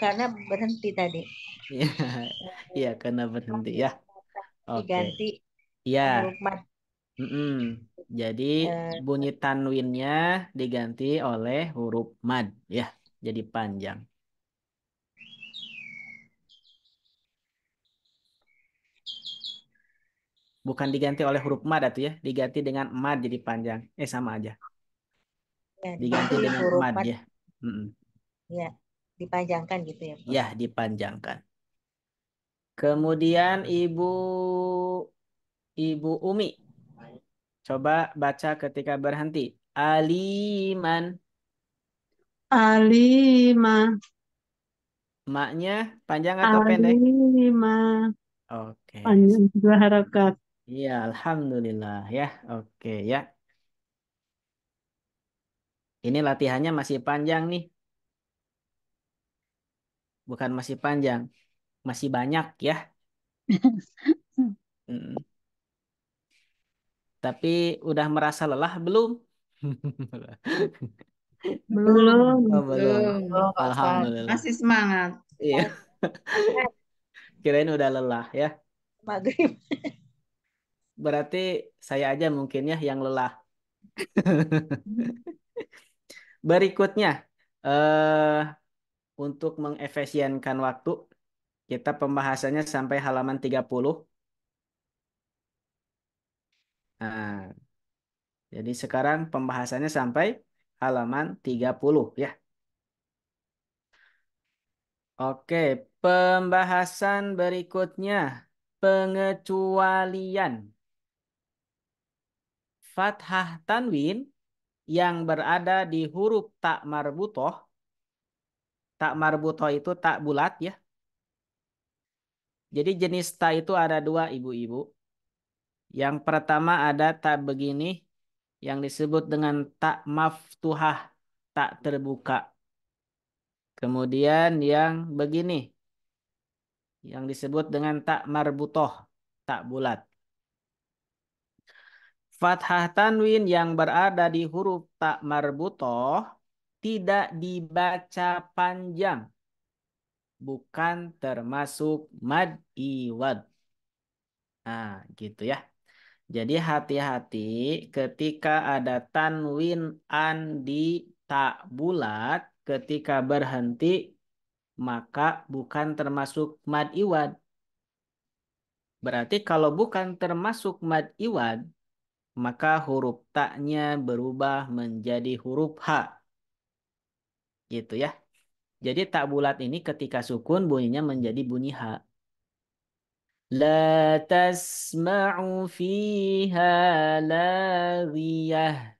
Karena berhenti tadi. Iya, iya karena berhenti ya. Oke. Diganti Iya. huruf mad. Mm-mm. Jadi Eh, bunyi tanwinnya diganti oleh huruf mad ya. Jadi panjang. Bukan diganti oleh huruf mad atau ya, diganti dengan mad jadi panjang. Sama aja. ya, Diganti diganti dengan huruf mad mad. ya. Mm-mm. Ya, dipanjangkan gitu ya Pak. Ya, dipanjangkan. Kemudian Ibu Umi, Coba baca ketika berhenti. Aliman. Alima. Maknya panjang atau pendek? Alima. Oke. Panjang 2 harakat. Iya, alhamdulillah ya. Oke ya. Ini latihannya masih panjang nih. Bukan masih panjang, masih banyak ya. Mm. Tapi udah merasa lelah belum? Belum. Oh, belum. Belum, Pak Ustadz. Alhamdulillah. Masih semangat. Iya, kirain udah lelah ya. Maghrib. Berarti saya aja mungkin ya yang lelah. Berikutnya, eh untuk mengefisienkan waktu, kita pembahasannya sampai halaman 30. Nah, jadi sekarang pembahasannya sampai halaman 30 ya. Oke, pembahasan berikutnya, pengecualian. Fathah tanwin yang berada di huruf tak marbutoh. Tak marbutoh itu tak bulat ya. Jadi jenis ta itu ada dua, ibu-ibu. Yang pertama ada ta begini yang disebut dengan tak maftuhah, tak terbuka. Kemudian yang begini yang disebut dengan tak marbutoh, tak bulat. Fathah tanwin yang berada di huruf tak marbutoh tidak dibaca panjang, bukan termasuk mad iwad. Nah, gitu ya. Jadi hati-hati ketika ada tanwin an di tak bulat, ketika berhenti maka bukan termasuk mad iwad. Berarti kalau bukan termasuk mad iwad, maka huruf taknya berubah menjadi huruf ha. Gitu ya. Jadi tak bulat ini ketika sukun bunyinya menjadi bunyi ha. La tasma'u fiha laghiyah.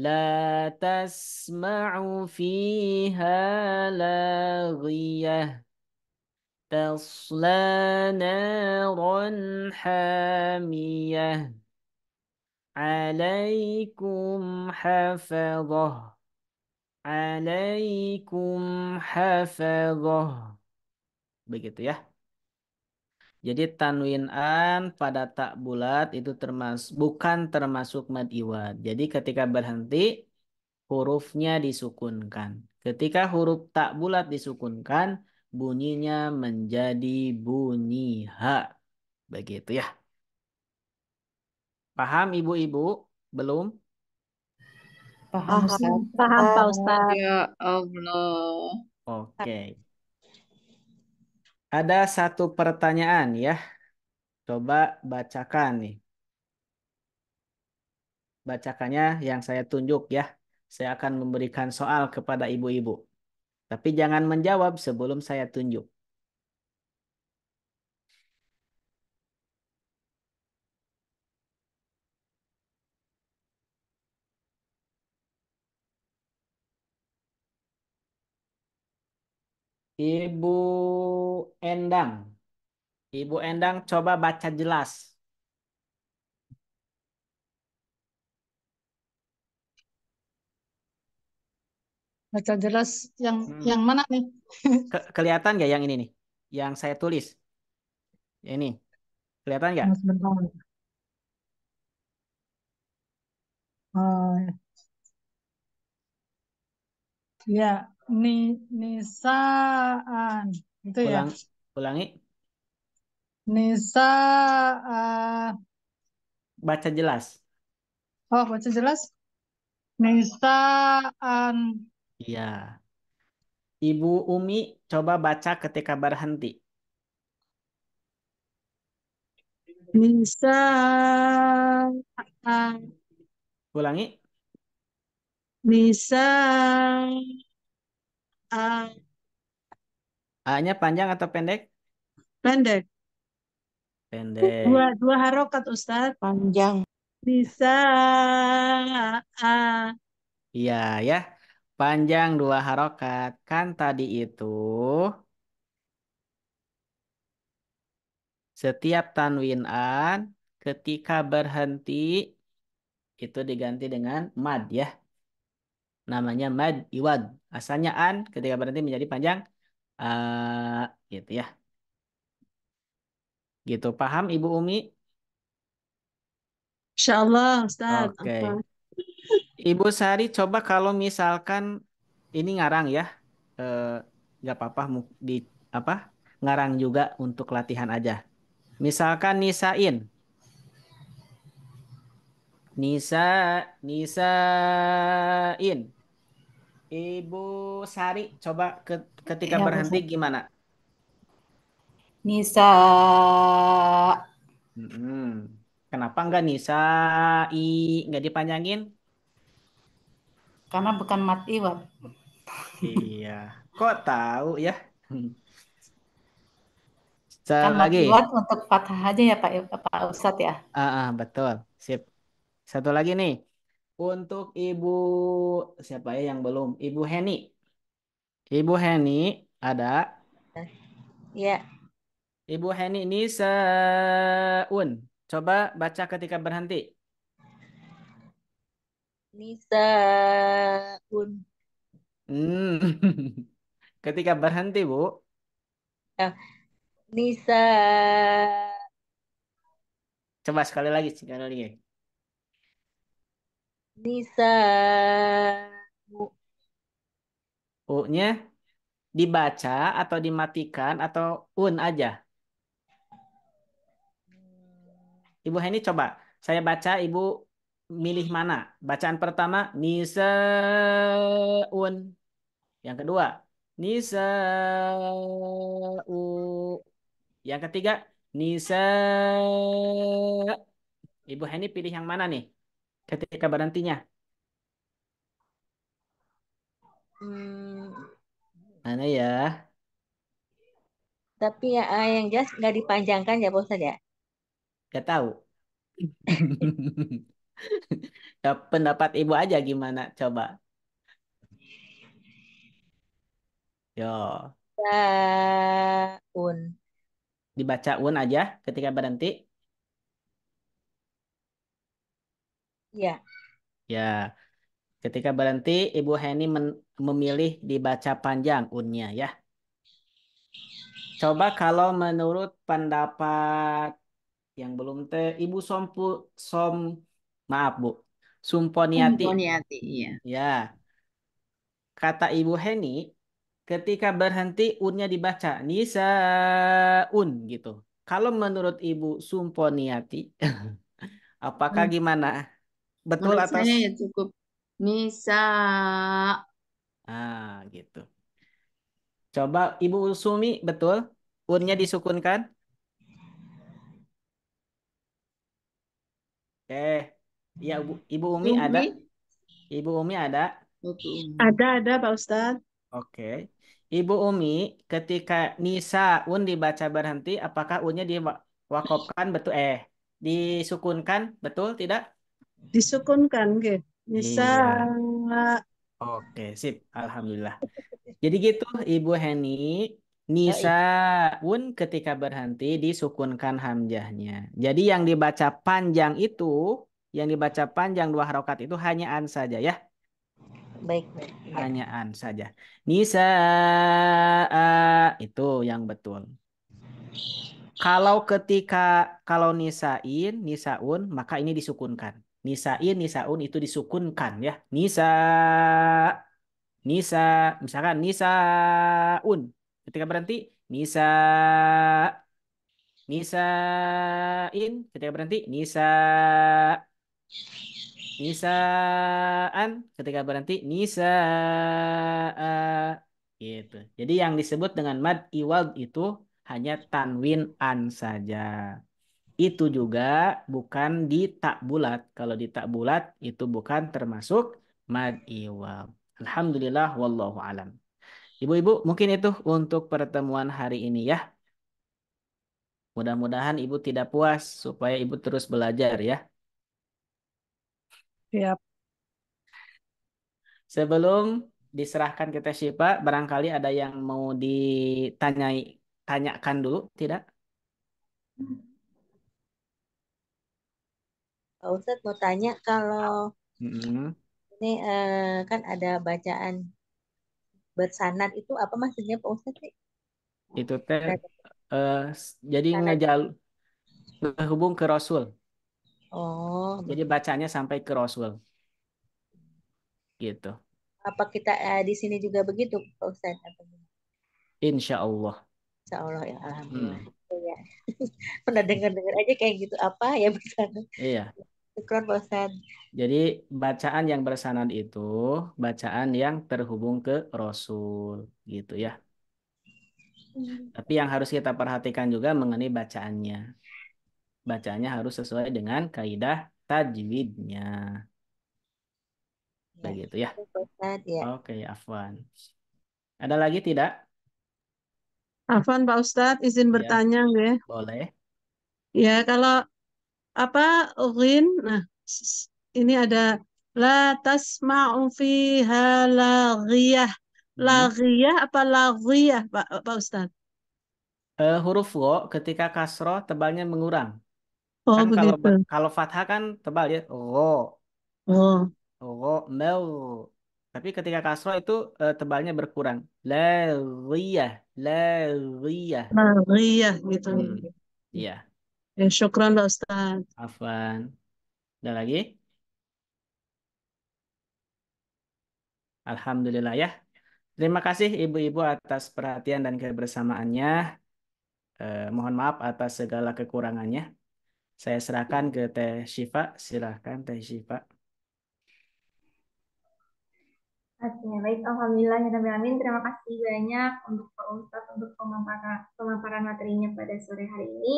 La tasma'u fiha laghiyah. Tasla naran hamiyah. Alaikum hafadhah. Alaikum hafadhah. Begitu ya. Jadi tanwin an pada tak bulat itu bukan termasuk mad iwad. Jadi ketika berhenti hurufnya disukunkan. Ketika huruf tak bulat disukunkan, bunyinya menjadi bunyi ha. Begitu ya. Paham ibu-ibu? Belum? Paham, Paham. Ustadz. Paham, Pak Ustadz. Ya Allah. Oke. Ada satu pertanyaan ya. Coba bacakan nih. Bacakannya yang saya tunjuk ya. Saya akan memberikan soal kepada ibu-ibu. Tapi jangan menjawab sebelum saya tunjuk. Ibu Endang. Ibu Endang coba baca jelas. Baca jelas yang mana nih? Kelihatan nggak yang ini nih? Yang saya tulis. Ini. Kelihatan nggak? Sebentar. Oh, ya, nisaan. Itu ya. Ulangi. Nisaan. Baca jelas. Oh, baca jelas. Nisaan. Iya. Ibu Umi coba baca ketika berhenti. Nisaan. Ulangi. Nisaan. A-nya panjang atau pendek? Pendek. Pendek. Dua harokat, Ustadz. Panjang. Bisa. Iya ya. Panjang 2 harokat. Kan tadi itu setiap tanwinan ketika berhenti itu diganti dengan mad ya. Namanya mad iwad. Asalnya an ketika berhenti menjadi panjang gitu ya. Gitu paham Ibu Umi? Insya Allah, Ustadz. Oke. Apa? Ibu Sari coba kalau misalkan ini ngarang ya. Eh, nggak apa-apa di apa? Ngarang juga untuk latihan aja. Misalkan nisain. Nisa nisain. Ibu Sari coba ketika Ya, berhenti Ustaz. gimana? Nisa. Mm-mm. Kenapa nggak Nisa nggak dipanjangin? Karena bukan mat iwad. Iya. Kok tahu ya? Kan Sekali mat lagi. iwad untuk fathah aja ya Pak Ustadz ya. Betul. Sip. Satu lagi nih. Untuk Ibu siapa ya yang belum? Ibu Heni. Ibu Heni ada. Ya, Ibu Heni Nisaun. Coba baca ketika berhenti. Nisaun. Hmm. Ketika berhenti, Bu. Ah, Nisa. Coba sekali lagi. Nisa. U-nya dibaca atau dimatikan atau un aja. Ibu Heni coba. Saya baca, Ibu milih mana? Bacaan pertama, Nisaun. Yang kedua, Nisau. Yang ketiga, Nisa. Ibu Heni pilih yang mana nih ketika berhentinya? Hmm, Mana ya? tapi ya, yang jelas nggak dipanjangkan ya, Pak Ustadz ya. Gak tahu. Ya, pendapat Ibu aja gimana? Coba. Yo, Saun. dibaca un aja ketika berhenti. Ya, Ya, ketika berhenti Ibu Heni memilih dibaca panjang unnya ya. Coba kalau menurut pendapat yang belum Ibu Som maaf Bu, Sumponiati. Sumponiati, iya. Ya, kata Ibu Heni ketika berhenti unnya dibaca Nisaun gitu. Kalau menurut Ibu Sumponiati, apakah Men- gimana? Betul Menurut atau saya ya cukup Nisa. gitu. Coba Ibu Sumi betul? Unnya disukunkan? Ya Ibu Umi ada? Sumi. Ibu Umi ada? Ada Pak Ustadz. Oke. Ibu Umi, ketika Nisa un dibaca berhenti, apakah unnya diwakofkan betul? Disukunkan betul tidak? Disukunkan, ke. Bisa. Iya. Oke, sip. Alhamdulillah. Jadi gitu, Ibu Heni, Nisa yoi. un ketika berhenti disukunkan hamzahnya. Jadi yang dibaca panjang itu, yang dibaca panjang 2 harokat itu hanya an saja ya. Baik, baik. Ya. Hanya an saja. Nisa itu yang betul. Kalau nisaun maka ini disukunkan. Nisaun itu disukunkan ya. Nisa, misalkan nisaun. Ketika berhenti nisa nisain. Ketika berhenti nisaan. Ketika berhenti gitu. Jadi yang disebut dengan mad iwad itu hanya tanwin an saja. Itu juga bukan di tak bulat. Kalau di tak bulat itu bukan termasuk mad iwad. Alhamdulillah wallahu alam. Ibu-ibu mungkin itu untuk pertemuan hari ini ya. Mudah-mudahan ibu tidak puas supaya ibu terus belajar ya. Siap. Sebelum diserahkan ke Teh Syifa, barangkali ada yang mau tanyakan dulu, tidak? Pak Ustadz mau tanya kalau Mm-mm. ini kan ada bacaan bersanad itu apa maksudnya Pak Ustadz sih? Itu teh Ada jadi sanad. ngehubung ke Rasul. Oh, Jadi bacanya sampai ke Rasul, gitu. apa kita di sini juga begitu Pak Ustadz? Apa gimana? Insya Allah. Insya Allah ya, alhamdulillah. Ya. Pernah dengar-dengar aja kayak gitu apa ya bersanad. Iya. Syukran Pak Ustadz. Jadi bacaan yang bersanad itu bacaan yang terhubung ke Rasul, gitu ya. Tapi yang harus kita perhatikan juga mengenai bacaannya. Bacaannya harus sesuai dengan kaidah tajwidnya. Ya, Begitu ya. Pak Ustadz ya. Oke, Afwan. Ada lagi tidak? Afwan Pak Ustadz, izin Ya, bertanya nggih. boleh. Ya, kalau apa ughin, nah ini ada la tasma'u fiha laghiyah. Laghiyah apa laghiyah Pak Ustadz? Huruf wo ketika kasroh tebalnya mengurang. Oh, Kan begitu. kalau fathah kan tebal ya. Oh, Mel. Tapi ketika kasroh itu tebalnya berkurang. Laghiyah, laghiyah. laghiyah gitu. Iya, Ya, syukran Pak Ustadz. Afwan. Ada lagi? Alhamdulillah ya. Terima kasih ibu-ibu atas perhatian dan kebersamaannya. Mohon maaf atas segala kekurangannya. Saya serahkan ke Teh Syifa. Silahkan Teh Syifa. Oke, baik. Alhamdulillahirrahmanirrahim. Terima kasih banyak untuk Pak Ustadz untuk pemaparan materinya pada sore hari ini.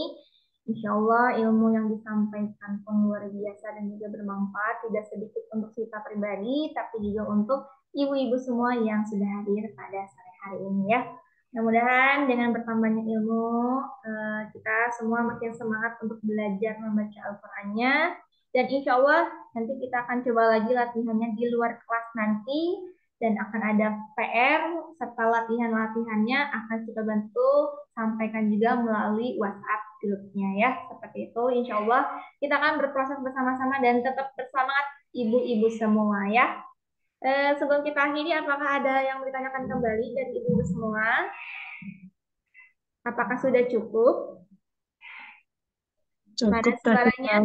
Insya Allah ilmu yang disampaikan pun luar biasa dan juga bermanfaat, tidak sedikit untuk kita pribadi, tapi juga untuk ibu-ibu semua yang sudah hadir pada sore hari ini ya. Mudah-mudahan dengan bertambahnya ilmu, kita semua makin semangat untuk belajar membaca Al-Qur'annya. Dan insya Allah nanti kita akan coba lagi latihannya di luar kelas nanti. Dan akan ada PR serta latihan-latihannya akan kita bantu sampaikan juga melalui WhatsApp grupnya ya. Seperti itu insya Allah kita akan berproses bersama-sama dan tetap bersemangat ibu-ibu semua ya. Sebelum kita akhiri, apakah ada yang ditanyakan kembali dari ibu-ibu semua? Apakah sudah cukup? Mana Cukup suaranya?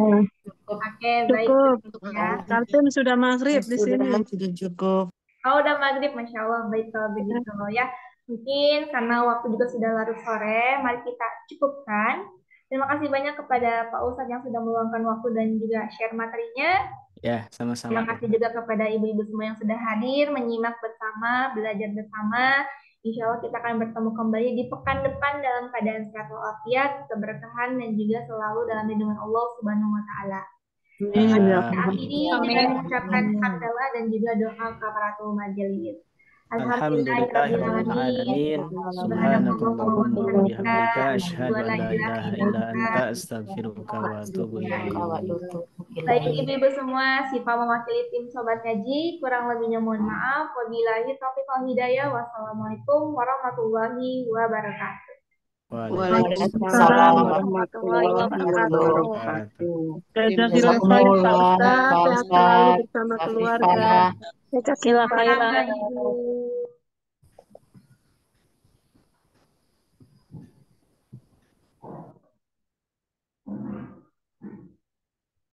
Oke, baik. Cukup. Ya. Kaltim sudah maghrib di sini. Sudah cukup. Oh, udah maghrib, Masya Allah. Baik kalau begitu ya. Mungkin karena waktu juga sudah larut sore, mari kita cukupkan. Terima kasih banyak kepada Pak Ustadz yang sudah meluangkan waktu dan juga share materinya. Ya, sama-sama. Terima kasih juga kepada ibu-ibu semua yang sudah hadir, menyimak bersama, belajar bersama. Insya Allah kita akan bertemu kembali di pekan depan dalam keadaan sehat walafiat, keberkahan, dan juga selalu dalam lindungan Allah Subhanahu wa Ta'ala. Kita akhiri dengan mengucapkan hamdalah dan juga doa kafaratul majelis. Alhamdulillahirrahmanirrahim. Subhanakallahumma wa bihamdika asyhadu an la ilaha illa anta astaghfiruka wa atubu ilaik. Baik ibu-ibu semua, Syifa mewakili tim Sobat Ngaji, kurang lebihnya mohon maaf. Wabillahi taufiq wal hidayah. Wassalamualaikum warahmatullahi wabarakatuh. Waalaikumsalam warahmatullahi wabarakatuh. Jazakallah Pak Ustadz, sehat selalu bersama keluarga. Jazakallah khairan. Ibu.